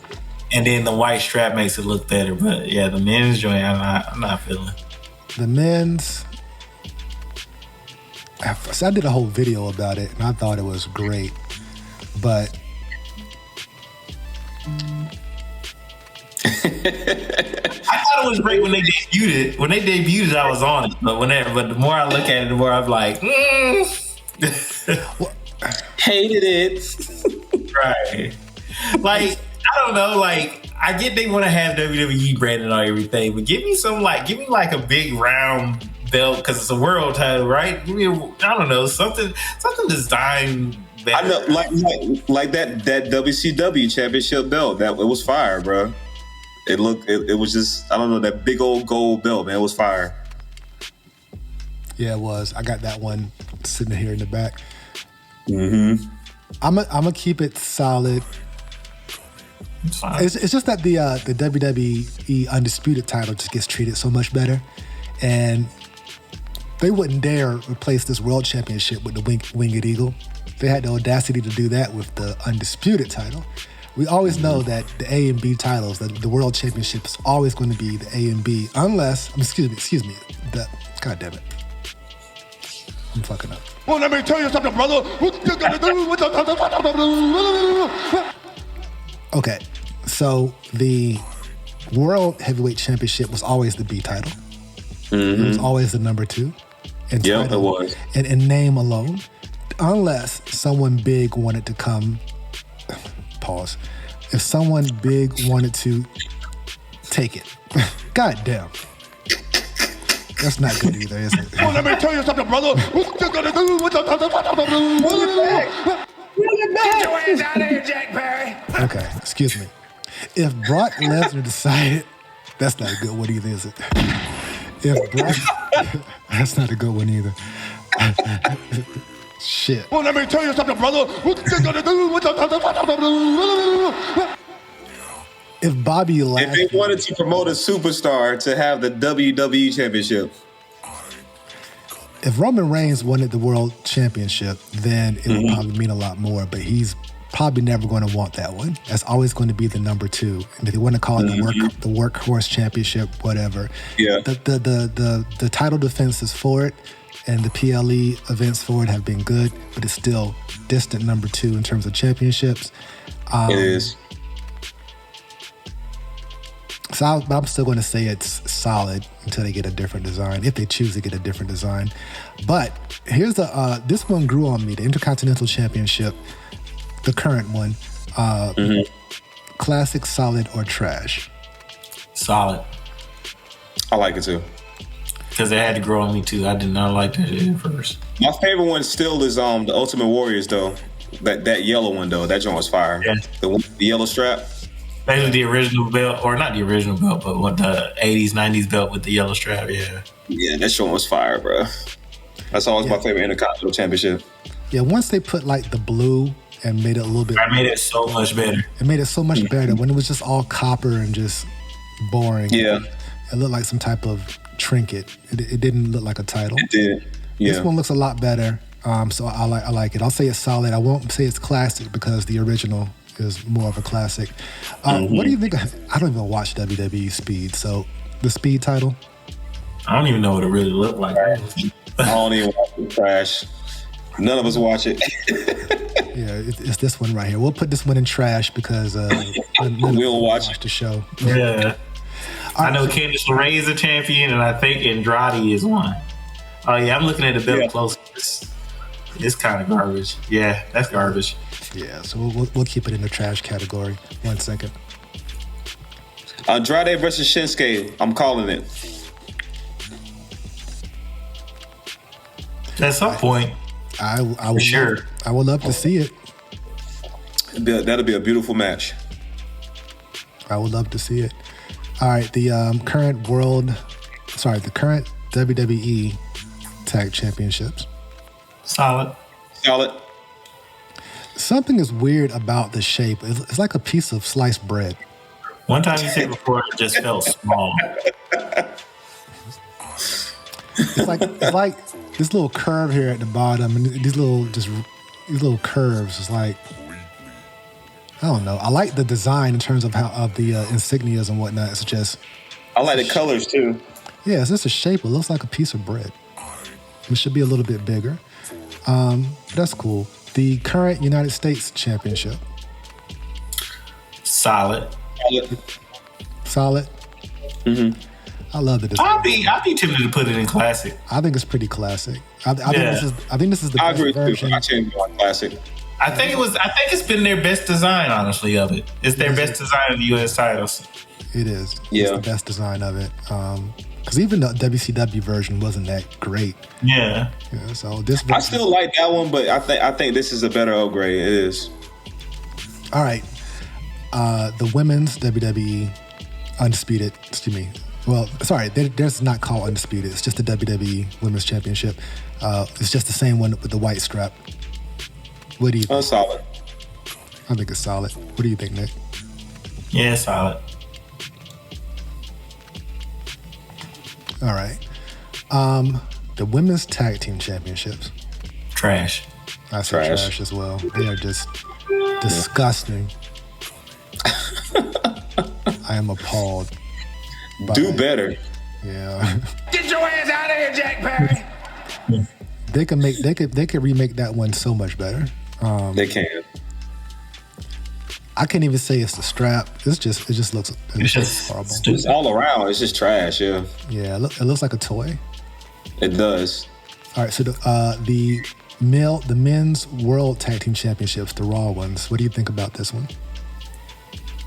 And then the white strap makes it look better. But yeah, the men's joint, I'm not feeling. The men's, I did a whole video about it, and I thought it was great. But I thought it was great when they debuted it. When they debuted it, I was on it. But the more I look at it, the more I'm like, hated it. Right. I don't know, I get they want to have WWE branded on everything, but give me a big round belt because it's a world title, right? Give me I don't know, something designed better. I know, like that WCW championship belt, that it was fire, bro. It was just, I don't know, that big old gold belt, man, it was fire. Yeah, it was. I got that one sitting here in the back. Mm-hmm. I'm gonna keep it solid. It's just that the WWE Undisputed title just gets treated so much better, and they wouldn't dare replace this World Championship with the Winged Eagle. They had the audacity to do that with the Undisputed title. We always know that the A and B titles, the World Championship is always going to be the A and B, unless, excuse me, God damn it. I'm fucking up. Well, let me tell you something, brother. What you gonna do? Okay, so the World Heavyweight Championship was always the B title. It was always the number 2. In Yeah, title, it was. in name alone, unless someone big wanted to come. Pause. If someone big wanted to take it, God damn. That's not good either, is it? Well, let me tell you something, brother. What you gonna do? Get your ass out of here, Jack Perry. Okay, excuse me. If Brock Lesnar decided, that's not a good one either, is it? If Brock, that's not a good one either. Shit. Well, let me tell you something, brother. What you gonna do? If Bobby If Lashley, they wanted to promote a superstar to have the WWE Championship, if Roman Reigns wanted the World Championship, then it would probably mean a lot more. But he's probably never going to want that one. That's always going to be the number 2. And if they want to call it the Workhorse Championship, whatever. Yeah. The title defenses for it and the PLE events for it have been good, but it's still distant number 2 in terms of championships. it is. So I'm still going to say it's solid until they get a different design, if they choose to get a different design. But here's this one grew on me, the Intercontinental Championship, the current one. Classic, solid, or trash? Solid. I like it too. Because it had to grow on me too. I did not like that shit at first. My favorite one still is the Ultimate Warriors though. That yellow one though, that joint was fire. Yeah. The yellow strap. Maybe the original belt, or not the original belt, but what the 80s, 90s belt with the yellow strap, yeah. Yeah, that joint was fire, bro. That's always my favorite Intercontinental Championship. Yeah, once they put like the blue and made it a little bit, I made it so much better. it made it so much better. When it was just all copper and just boring. Yeah. It looked like some type of trinket. It didn't look like a title. It did. Yeah. This one looks a lot better. So I like it. I'll say it's solid. I won't say it's classic because the original is more of a classic. What do you think? I don't even watch WWE Speed. So the Speed title? I don't even know what it really looked like. I don't even watch it. Trash. None of us watch it. Yeah, it's this one right here. We'll put this one in trash because We'll watch the show. Yeah. I know Candice LeRae is a champion, and I think Andrade is one. Oh, yeah, I'm looking at the belt close. It's kind of garbage. Yeah, that's garbage. Yeah, so we'll keep it in the trash category. 1 second. Andrade versus Shinsuke. I'm calling it. At some point, I would sure. I would love to see it. That'll be a beautiful match. I would love to see it. All right, the current WWE Tag Championships. solid. Solid. Something is weird about the shape. It's like a piece of sliced bread. One time you said before, it just felt small. It's like this little curve here at the bottom, and these little curves. It's like, I don't know. I like the design in terms of the insignias and whatnot. It's just, I like the colors too. yeah, it's just a shape. It looks like a piece of bread. It should be a little bit bigger. That's cool. The current United States Championship. Solid. Solid. Mm-hmm. I love the design. I'd be tempted to put it in classic. I think it's pretty classic. I think this is the I best agree version. too. I changed my classic. I think it's been their best design, honestly, of it. It's their best design of the U.S. titles. It is. Yeah. It's the best design of it. Because even the WCW version wasn't that great. Yeah. Yeah, so this version, I still like that one, but I think this is a better upgrade. It is. all right. The women's WWE Undisputed, excuse me. Well, sorry, there's not called Undisputed. It's just the WWE Women's Championship. It's just the same one with the white strap. What do you think? Solid. I think it's solid. What do you think, Nick? Yeah, solid. All right. The Women's Tag Team Championships. Trash. I say Trash. trash as well. They are just disgusting. am appalled. Do better. Yeah. Get your ass out of here, Jack Perry. They could remake that one so much better. They can. I can't even say it's the strap. It just looks horrible. It's all around. It's just trash. Yeah. Yeah, it looks like a toy. It does. All right, so the men's World Tag Team Championships, the Raw ones. What do you think about this one?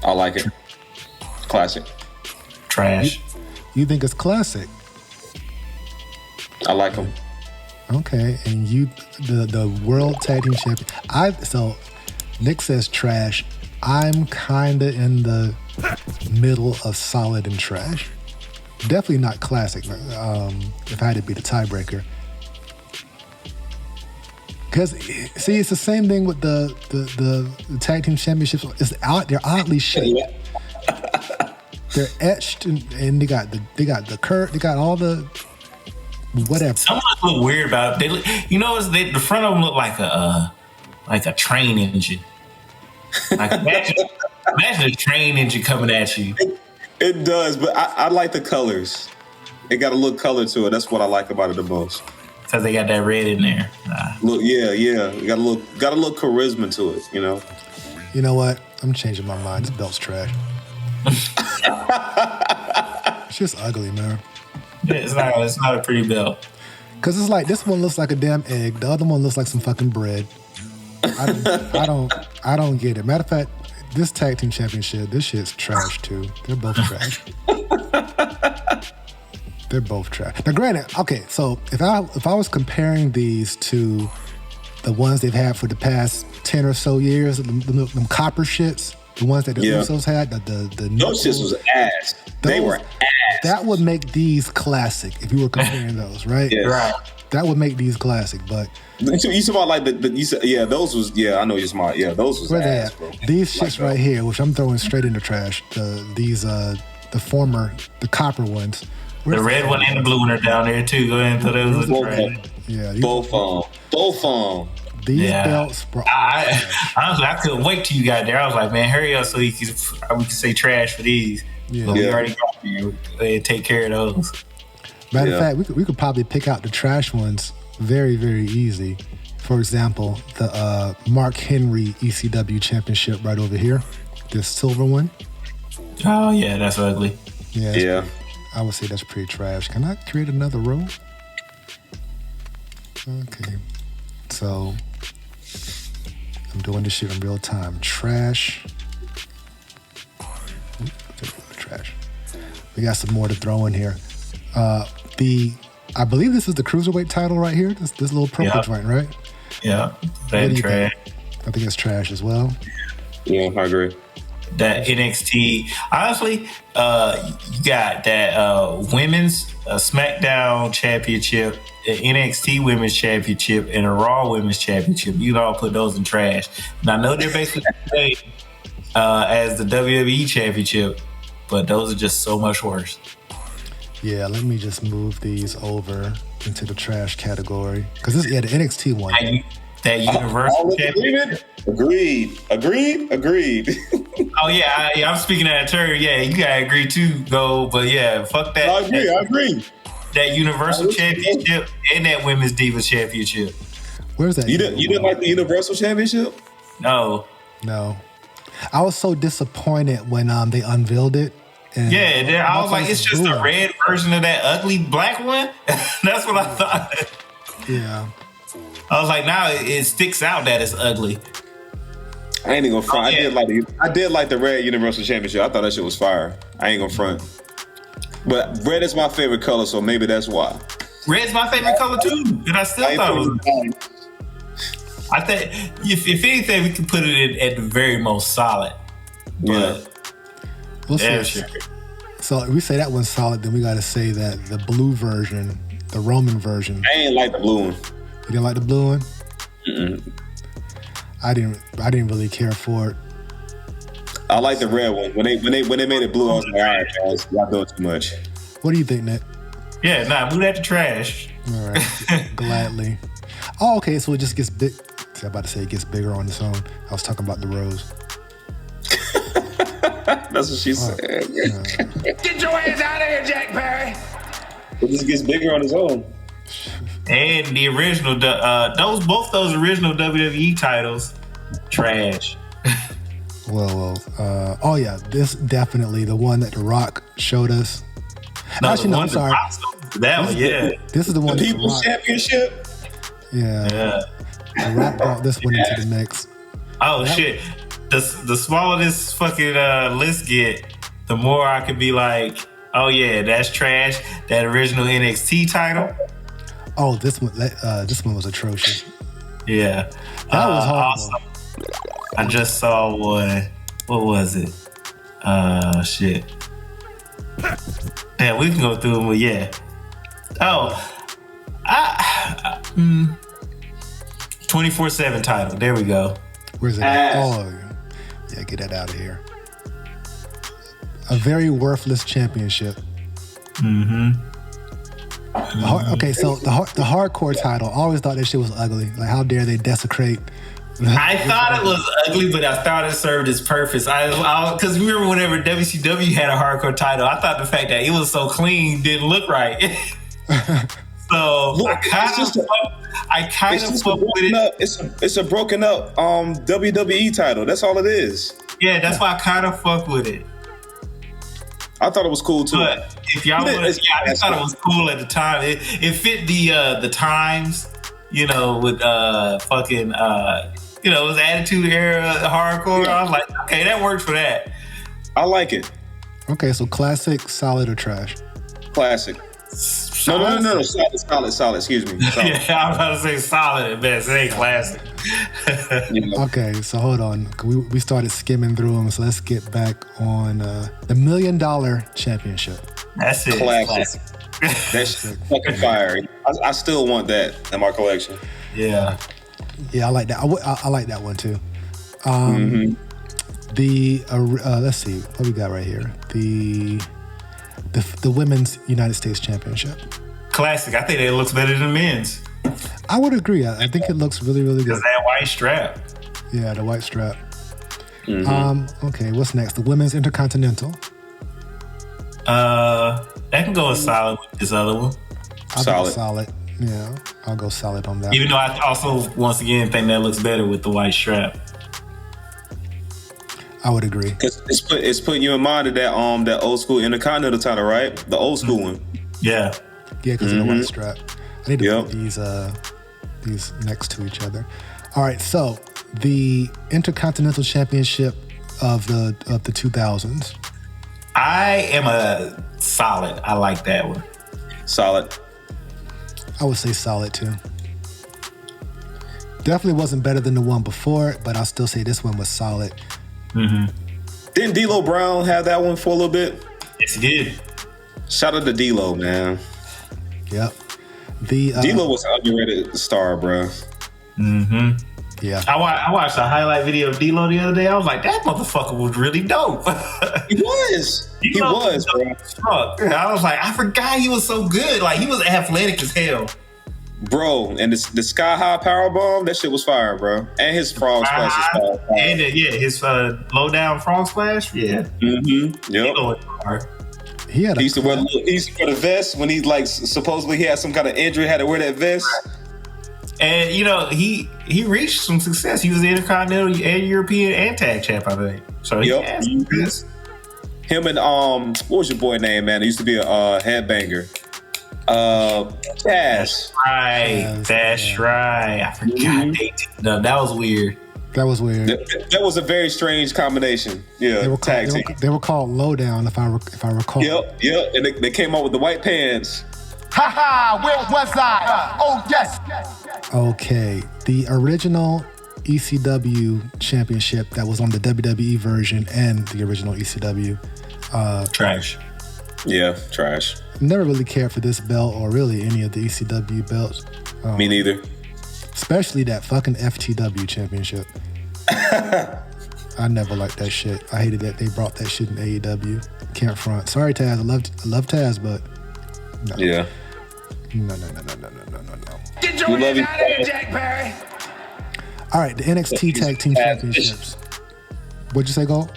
I like it. Classic. Trash. You think it's classic? I like them. Okay, and the World Tag Team Champion. So Nick says trash. I'm kinda in the middle of solid and trash. Definitely not classic. If I had to be the tiebreaker, because see, it's the same thing with the tag team championships. They're oddly shaped. They're etched and they got the curve. They got all the whatever. Some of them look weird about it. The front of them look like a train engine. Like imagine a train engine coming at you. It does, but I like the colors. It got a little color to it. That's what I like about it the most. Because they got that red in there. Look, yeah. It got a little charisma to it. You know. You know what? I'm changing my mind. This belt's trash. It's just ugly, man. It's not a pretty belt. Because it's like this one looks like a damn egg. The other one looks like some fucking bread. I don't get it. Matter of fact, this tag team championship, this shit's trash too. They're both trash. They're both trash. Now, granted, okay, so if I was comparing these to the ones they've had for the past 10 or so years, them copper shits, the ones that the Usos had, the those shits was ass. They were ass. That would make these classic if you were comparing those, right? Yes. Right. That would make these classic, but you talking about like you said, those was I know you're smart. Yeah, those was where they ass, at? bro. These shits right here, which I'm throwing straight in the trash. The copper ones. The red one and the blue one are down there too. Go ahead and put those in the trash. Yeah, both on. These belts, bro. Honestly, I couldn't wait till you got there. I was like, man, hurry up so we can say trash for these. Yeah. But we already got you. Take care of those. Matter of fact, we could probably pick out the trash ones very, very easy. For example, the Mark Henry ECW Championship right over here. This silver one. Oh, yeah, that's ugly. Yeah. I would say that's pretty trash. Can I create another row? Okay. So, I'm doing this shit in real time. Trash. Trash. We got some more to throw in here. I believe this is the cruiserweight title right here. This little purple joint, right? Yeah, that trash. I think it's trash as well. Yeah, I agree. That NXT, honestly, you got that women's SmackDown Championship, the NXT Women's Championship, and a Raw Women's Championship. You can all put those in trash. And I know they're basically the same as the WWE Championship, but those are just so much worse. Yeah, let me just move these over into the trash category. Because the NXT one. That Universal Championship. Agreed. Oh, yeah, I'm speaking out of turn. Yeah, you got to agree too, though. But yeah, fuck that. I agree. That Universal Championship and that Women's Divas Championship. Where's that? You didn't like the Universal Championship? No. I was so disappointed when they unveiled it. And I was like, it's just a red version of that ugly black one. That's what I thought. Yeah. I was like, now it sticks out that it's ugly. I ain't even gonna front. I did like the red Universal Championship. I thought that shit was fire. I ain't gonna front. But red is my favorite color, so maybe that's why. Red's my favorite color too, and I still thought it was. I think if anything, we can put it in at the very most solid. But we'll see. Sure. So if we say that one's solid, then we got to say that the blue version, the Roman version. I ain't like the blue one. You didn't like the blue one? Mm-mm. I didn't really care for it. I like the red one. When they made it blue, I was like, all right, guys, y'all doing too much. What do you think, Nick? Yeah, move that to trash. All right, gladly. Oh, okay, so it just gets big. See, I'm about to say it gets bigger on its own. I was talking about the rose. That's what she said. Get your ass out of here, Jack Perry. It just gets bigger on his own. And the original, both those original WWE titles, trash. Oh yeah, this definitely the one that The Rock showed us. Actually, no, I'm sorry. That one, yeah. This is the one. The People's Championship. Yeah. The Rock brought this one into the mix. Oh shit! The smaller this fucking list get, the more I could be like, oh yeah, that's trash. That original NXT title. Oh, this one was atrocious. Yeah, that was horrible. Awesome. I just saw one. What was it? Shit. Yeah, we can go through them, but yeah. Oh, 24/7 title. There we go. Where's it at? Oh, yeah, get that out of here. A very worthless championship. Okay, so the hardcore title, I always thought that shit was ugly. Like, how dare they desecrate? I thought it was ugly, but I thought it served its purpose. Because remember whenever WCW had a hardcore title, I thought the fact that it was so clean didn't look right. So Look, I kind of fuck with it. It's a broken up WWE title. That's all it is. Yeah, that's why I kind of fuck with it. I thought it was cool too. But if y'all want to, I thought it was cool at the time. It fit the times, with fucking it was Attitude Era hardcore. I was like, okay, that worked for that. I like it. Okay, so classic, solid, or trash? Classic. No. Solid. Excuse me. Solid. Yeah, I was about to say solid at best. It ain't classic. Okay, so hold on. We started skimming through them, so let's get back on the $1 Million Championship. That's it. Classic. That's fucking fire. I still want that in my collection. Yeah. Yeah, I like that. I like that one too. The let's see what we got right here. The Women's United States Championship. Classic. I think it looks better than men's. I would agree. I think it looks really, really good. Because that white strap. Yeah, the white strap. Okay, what's next? The Women's Intercontinental. That can go as solid with this other one. I'll go solid. Yeah, I'll go solid on that. Even though I also, once again, think that looks better with the white strap. I would agree. Because it's putting you in mind of that old school Intercontinental title, right? The old school one. Yeah. Yeah, because of the white strap. I need to put these next to each other. All right, so the Intercontinental Championship of the 2000s. I am a solid. I like that one. Solid. I would say solid too. Definitely wasn't better than the one before, but I'll still say this one was solid. Didn't D'Lo Brown have that one for a little bit? Yes, he did. Shout out to D'Lo, man. Yep. D'Lo was an underrated star, bro. Yeah. I watched a highlight video of D'Lo the other day. I was like, that motherfucker was really dope. He was. He was, bro. I was like, I forgot he was so good. Like, he was athletic as hell. Bro, and the sky high power bomb, that shit was fire, bro. And his frog splash is fire. And his low down frog splash, yeah. Yep. He used to wear the vest when he supposedly he had some kind of injury, had to wear that vest. And he reached some success. He was the Intercontinental and European and Tag Champ, I think. So he had success. Him and what was your boy name, man? He used to be a headbanger. That's right. I forgot. No, that was weird. That was weird. That was a very strange combination. Yeah, they were called Lowdown, if I recall. Yep. And they came out with the white pants. Where was I? Oh yes. Okay, the original ECW championship that was on the WWE version and the original ECW. Trash. Yeah, trash. Never really cared for this belt or really any of the ECW belts. Me neither. Especially that fucking FTW championship. I never liked that shit. I hated that they brought that shit in AEW. Can't front. Sorry, Taz. I love Taz, but no. Yeah. No. Get your ass out of here, Jack Perry. All right, the NXT Tag Team Championships. What'd you say, Gold?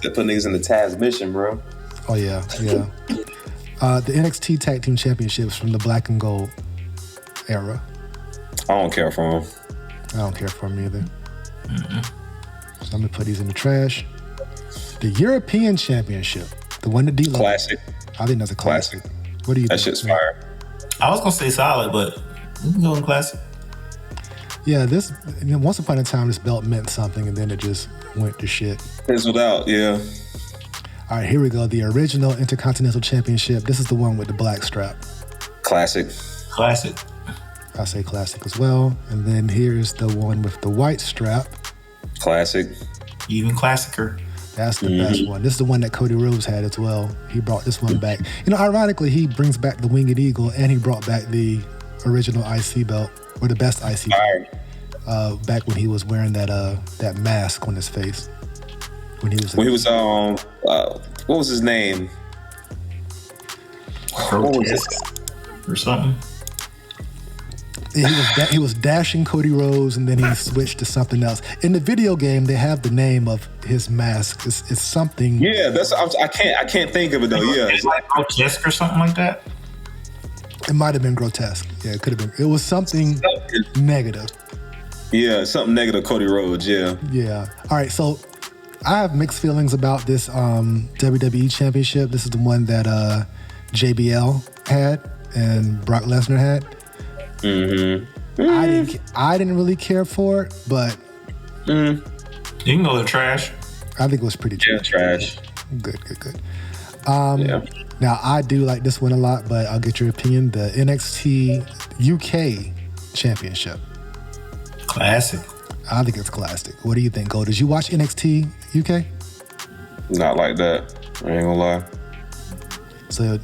They put niggas in the Taz mission, bro. Oh yeah. The NXT Tag Team Championships from the Black and Gold era. I don't care for them. I don't care for them either. So I'm gonna put these in the trash. The European Championship, the one that D-Lo. Classic. I think that's a classic. What do you think? That shit's fire. I was gonna say solid, but we can go in classic. Yeah, this, once upon a time, this belt meant something, and then it just went to shit. Fizzled out, yeah. All right, here we go. The original Intercontinental Championship. This is the one with the black strap. Classic. Classic. I say classic as well. And then here's the one with the white strap. Classic. Even classicer. That's the best one. This is the one that Cody Rhodes had as well. He brought this one back. You know, ironically, he brings back the Winged Eagle, and he brought back the original IC belt, or the best IC belt, back when he was wearing that mask on his face. When he was what was his name? What was it? Or something. He was dashing Cody Rhodes, and then he switched to something else. In the video game, they have the name of his mask. It's something. Yeah, I can't think of it though. Yeah, It's like grotesque or something like that. It might have been grotesque. Yeah, it could have been. It was something negative. Yeah, something negative. Cody Rhodes. Yeah. Yeah. All right. So I have mixed feelings about this WWE Championship. This is the one that JBL had and Brock Lesnar had. I didn't really care for it, but you can go to trash. I think it was pretty trash. Yeah, trash. Good. Now I do like this one a lot, but I'll get your opinion. The NXT UK Championship. Classic. I think it's classic. What do you think, Gold? Did you watch NXT UK? Not like that. I ain't gonna lie. So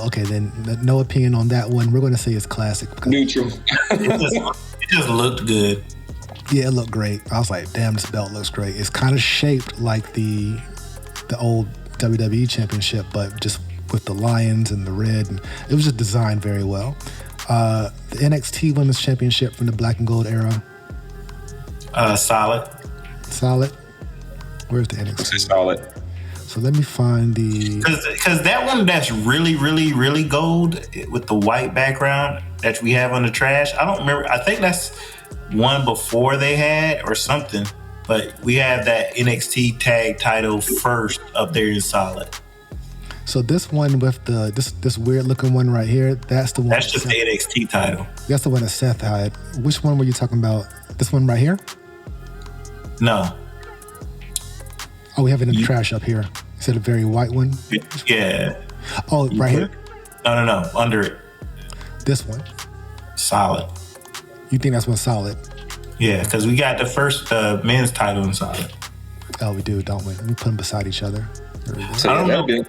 okay, then no opinion on that one. We're going to say it's classic. Neutral. It just looked good. Yeah, it looked great. I was like, damn, this belt looks great. It's kind of shaped like the old WWE Championship, but just with the lions and the red. And it was just designed very well. The NXT Women's Championship from the Black and Gold era. Solid. Solid. Where's the NXT? It's solid. So let me find the... Because that one that's really, really, really gold with the white background that we have on the trash, I don't remember. I think that's one before they had or something. But we have that NXT tag title first up there in solid. So this one with this weird looking one right here, that's the one... That's just the NXT title. That's the one that Seth had. Which one were you talking about? This one right here? No. Oh, we have it in the trash up here. Is it a very white one? Yeah. Oh, right here? No. Under it. This one? Solid. You think that's one solid? Yeah, because we got the first men's title in solid. Oh, we do, don't we? Let me put them beside each other. There we go. So I don't know. I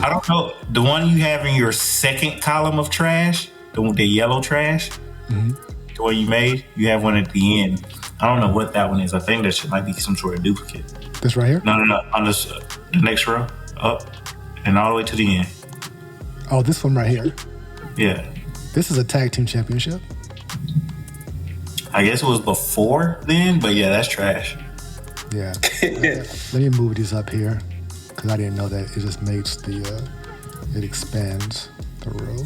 I don't know. The one you have in your second column of trash, the yellow trash, the one you made, you have one at the end. I don't know what that one is. I think that shit might be some sort of duplicate. This right here? No. On this, the next row, up and all the way to the end. Oh, this one right here. Yeah. This is a tag team championship. I guess it was before then, but yeah, that's trash. Yeah. Let me move these up here because I didn't know that it just makes it expands the row.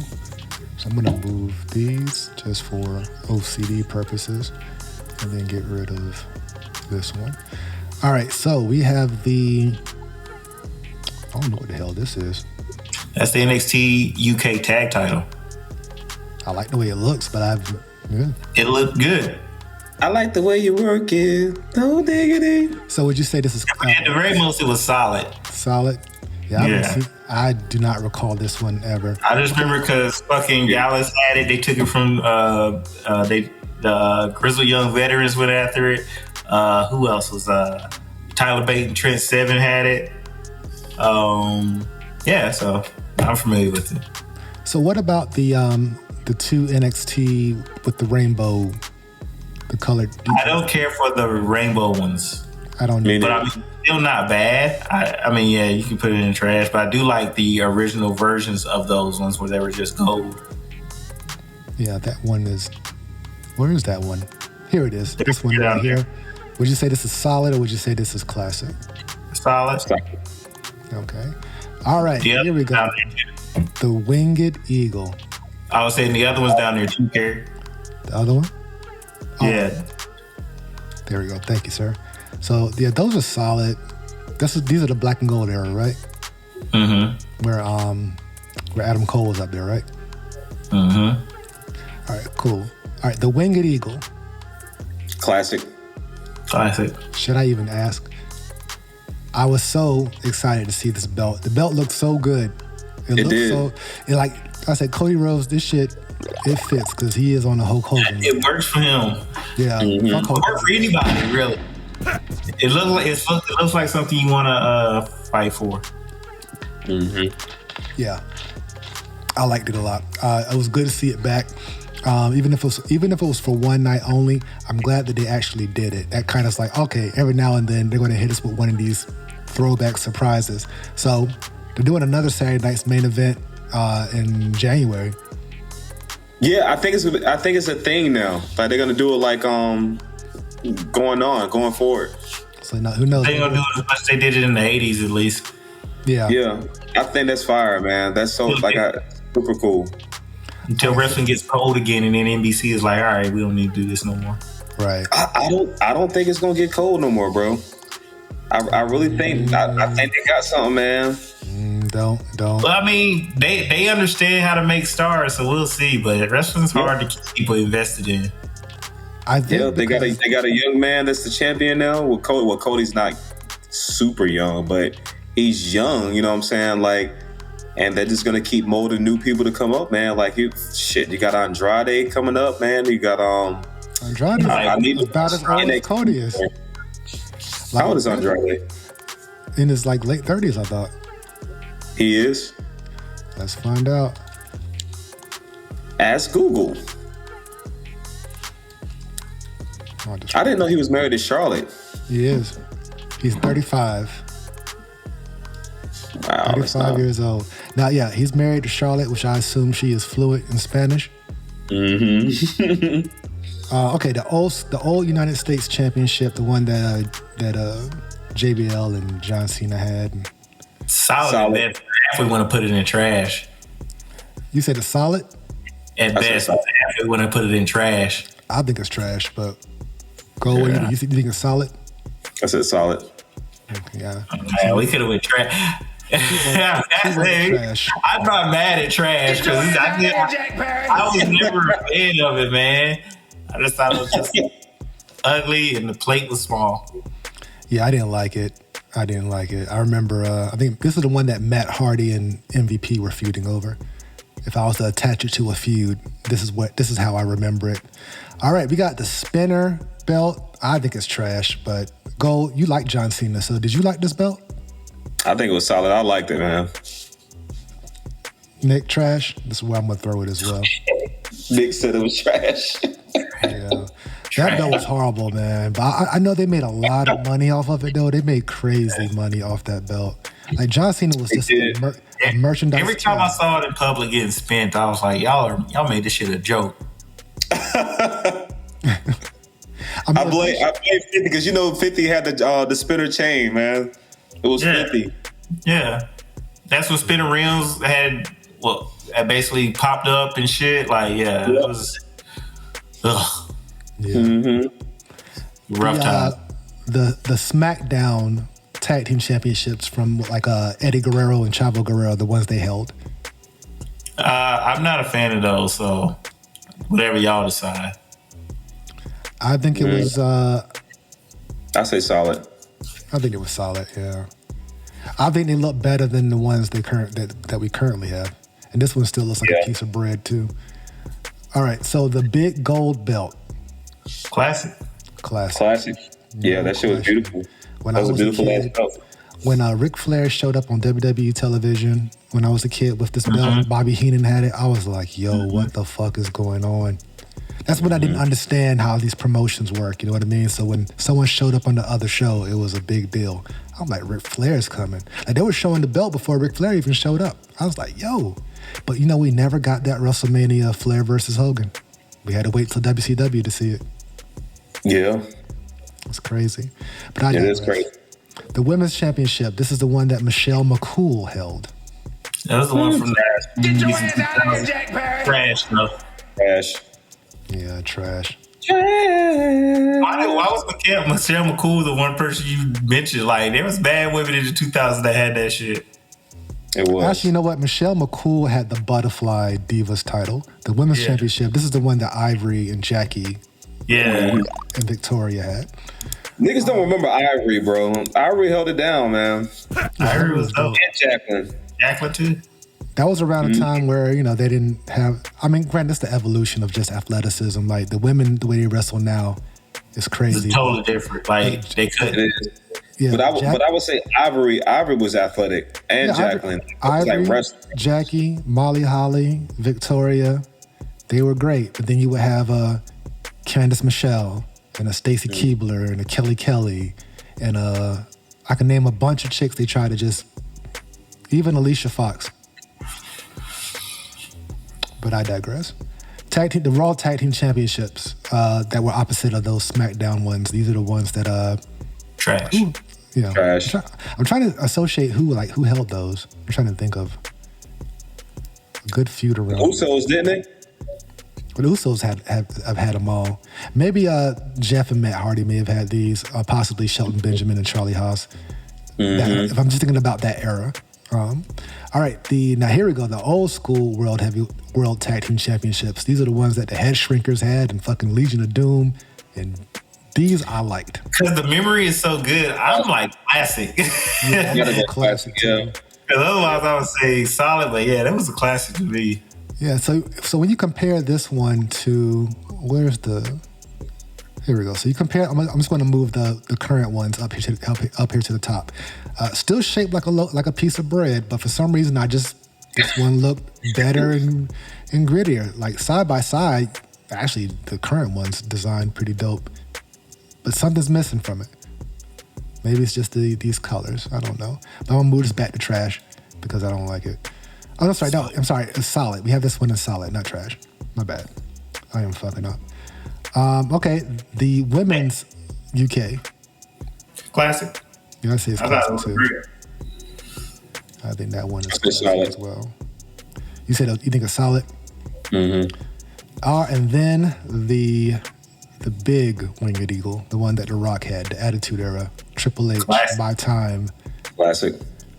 So I'm gonna move these just for OCD purposes and then get rid of this one. All right, so we have I don't know what the hell this is. That's the NXT UK tag title. I like the way it looks, but It looked good. I like the way you work it. No diggity. So would you say this is At the very most, it was solid. solid? Yeah. I do not recall this one ever. I just remember because fucking Gallus had it. They took it from the Grizzled Young Veterans went after it. Who else was Tyler Bate and Trent Seven had it. Yeah, so I'm familiar with it. So what about the two NXT with the rainbow, the colored? I don't care for the rainbow ones. I don't know. But I mean, still not bad. I mean, yeah, you can put it in the trash, but I do like the original versions of those ones where they were just gold. Yeah, that one is. Where is that one? Here it is. This one right here. Would you say this is solid or would you say this is classic? Solid. Okay. All right. The other Here we one's go. down there, too. The Winged Eagle. I was saying the other one's down there too, Kerry. The other one? Yeah. There we go. Thank you, sir. So, yeah, those are solid. These are the black and gold era, right? Mm-hmm. Where Adam Cole was up there, right? Mm-hmm. All right, cool. All right, the Winged Eagle. Classic. Should I even ask? I was so excited to see this belt. The belt looked so good. It did. Like I said, Cody Rhodes, this shit, it fits because he is on the Hulk Hogan. It works for him. Yeah, fuck Hulk It works for anybody, really. It looks like something you want to fight for. Mm-hmm. Yeah, I liked it a lot. It was good to see it back. Even if it was for one night only, I'm glad that they actually did it. That kind of like, okay, every now and then they're going to hit us with one of these throwback surprises. So they're doing another Saturday night's main event in January. Yeah, I think it's a thing now. Like they're gonna do it like going forward. So now, who knows? They're gonna do it as much as they did it in the '80s, at least. Yeah. Yeah, I think that's fire, man. That's so super cool. Until wrestling gets cold again, and then NBC is like, "All right, we don't need to do this no more." Right. I don't think it's gonna get cold no more, bro. I really think I think they got something, man. Don't. Well, I mean, they understand how to make stars, so we'll see. But wrestling's hard to keep people invested in. I think they got a young man that's the champion now. Well, Cody's not super young, but he's young. You know what I'm saying? Like, and they're just gonna keep molding new people to come up, man. Like you got Andrade coming up, man. You got Andrade is about as old as Cody is. How old is Andrade? In his like late 30s, I thought. He is. Let's find out. Ask Google. I didn't know he was married to Charlotte. He is. He's 35. Wow, 35 years old. Now, yeah, he's married to Charlotte, which I assume she is fluent in Spanish. Mm-hmm. Okay, the old United States Championship, the one that JBL and John Cena had. Solid. Man. Half we want to put it in trash. You said it's solid? At best, half we want to put it in trash. I think it's trash, but go. Yeah. You think it's solid? I said solid. Yeah. Okay, we could have went trash. I'm not mad at trash because I was never a fan of it, man. I just thought it was just ugly and the plate was small. Yeah, I didn't like it. I remember, I think this is the one that Matt Hardy and MVP were feuding over. If I was to attach it to a feud, this is how I remember it. All right, we got the spinner belt. I think it's trash, but Gold, you like John Cena, so did you like this belt? I think it was solid. I liked it, man. Nick, trash? This is where I'm going to throw it as well. Nick said it was trash. Yeah. That belt was horrible, man. But I know they made a lot of money off of it, though. They made crazy money off that belt. Like, John Cena was just a merchandise. Every time I saw it in public getting spent, I was like, y'all made this shit a joke. I blame 50 because 50 had the spinner chain, man. It was 50. Yeah. That's what spinner rims had, basically popped up and shit. Like, it was, ugh. Yeah. Mm-hmm. Rough time. The SmackDown Tag Team Championships from Eddie Guerrero and Chavo Guerrero, the ones they held. I'm not a fan of those, so whatever y'all decide. I think it was. I say solid. I think it was solid. Yeah, I think they look better than the ones that we currently have, and this one still looks like a piece of bread too. All right, so the big gold belt. Classic. Yeah, that shit was beautiful. That was a beautiful ass belt. When Ric Flair showed up on WWE television when I was a kid with this belt, Bobby Heenan had it. I was like, yo, what the fuck is going on? That's when I didn't understand how these promotions work, you know what I mean? So when someone showed up on the other show, it was a big deal. I'm like, Ric Flair's coming. Like, they were showing the belt before Ric Flair even showed up. I was like, yo. But we never got that WrestleMania Flair versus Hogan. We had to wait till WCW to see it. Yeah. It's crazy. But it is crazy. The women's championship. This is the one that Michelle McCool held. That was the one from that. Get your ass out of here, Jack Perry. Trash, though. Trash. Yeah, trash. Why was Michelle McCool the one person you mentioned? Like, there was bad women in the 2000s that had that shit. It was. Actually, you know what? Michelle McCool had the Butterfly Divas title. The women's championship. This is the one that Ivory and Jackie and Victoria had. Niggas don't remember Ivory, bro. Ivory held it down, man. Ivory was dope. And Jacqueline. Jacqueline, too. That was around a time where, you know, they didn't have... I mean, granted, it's the evolution of just athleticism. Like, the women, the way they wrestle now is crazy. It's totally different. Like, they couldn't. It is. Yeah, but I would say Ivory was athletic. And Jacqueline. Ivory, like Jackie, Molly Holly, Victoria, they were great. But then you would have Candice Michelle and a Stacy Keibler and a Kelly Kelly and I can name a bunch of chicks they tried to just... Even Alicia Fox. But I digress. The Raw Tag Team Championships that were opposite of those SmackDown ones. These are the ones that trash. You know, trash. I'm trying to associate who held those. I'm trying to think of a good feud around. Usos, didn't they? But Usos have had them all. Maybe Jeff and Matt Hardy may have had these. Possibly Shelton Benjamin and Charlie Haas. If I'm just thinking about that era. All right, now here we go. The old school World Tag Team Championships. These are the ones that the Head Shrinkers had and fucking Legion of Doom, and these I liked. Because the memory is so good, I'm like classic. Yeah, classic too. Because otherwise I would say solid, but yeah, that was a classic to me. Yeah, so when you compare this one to here we go. So you compare. I'm just going to move the current ones up here to the top. Still shaped like a piece of bread, but for some reason this one looked better and grittier. Like side by side, actually the current one's designed pretty dope, but something's missing from it. Maybe it's just these colors. I don't know. But I'm gonna move this back to trash because I don't like it. Oh, that's right. No, I'm sorry. It's solid. We have this one in solid, not trash. My bad. I am fucking up. Okay, the women's UK. Classic. Yeah, I say it's classic too. I think that one is classic as well. You said you think it's solid? Mm-hmm. And then the big Winged Eagle, the one that The Rock had, the Attitude Era, Triple H, classic. By Time. Classic.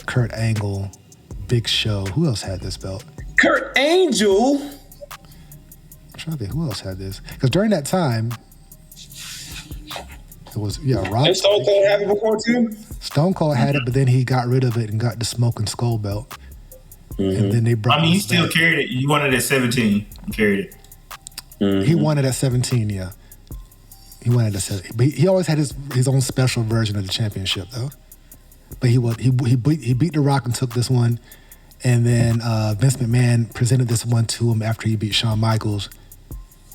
Kurt Angle, Big Show. Who else had this belt? Kurt Angle? I'm trying to think who else had this. Because during that time, it was, Rock. And Stone Cold had it before too? Stone Cold had it, but then he got rid of it and got the Smoke and Skull belt. Mm-hmm. And then they brought he still carried it. You wanted it at 17. You carried it. Mm-hmm. He won it at 17, yeah. He won it at 17. But he always had his own special version of the championship, though. But he beat The Rock and took this one. And then Vince McMahon presented this one to him after he beat Shawn Michaels.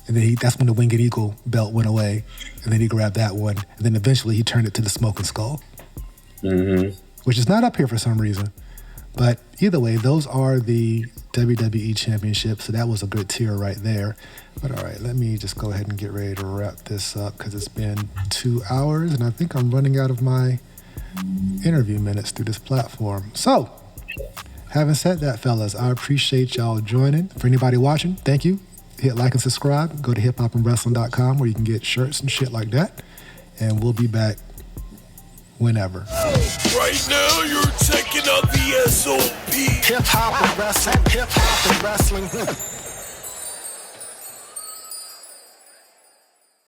And then that's when the Winged Eagle belt went away. And then he grabbed that one. And then eventually he turned it to the Smoke and Skull. Mm-hmm. Which is not up here for some reason. But either way, those are the WWE Championships. So that was a good tier right there. But all right, let me just go ahead and get ready to wrap this up because it's been 2 hours. And I think I'm running out of my interview minutes through this platform. So, having said that, fellas, I appreciate y'all joining. For anybody watching, thank you. Hit like and subscribe. Go to hiphopandwrestling.com where you can get shirts and shit like that. And we'll be back whenever. Right now, you're checking out the SOP. Hip hop and wrestling.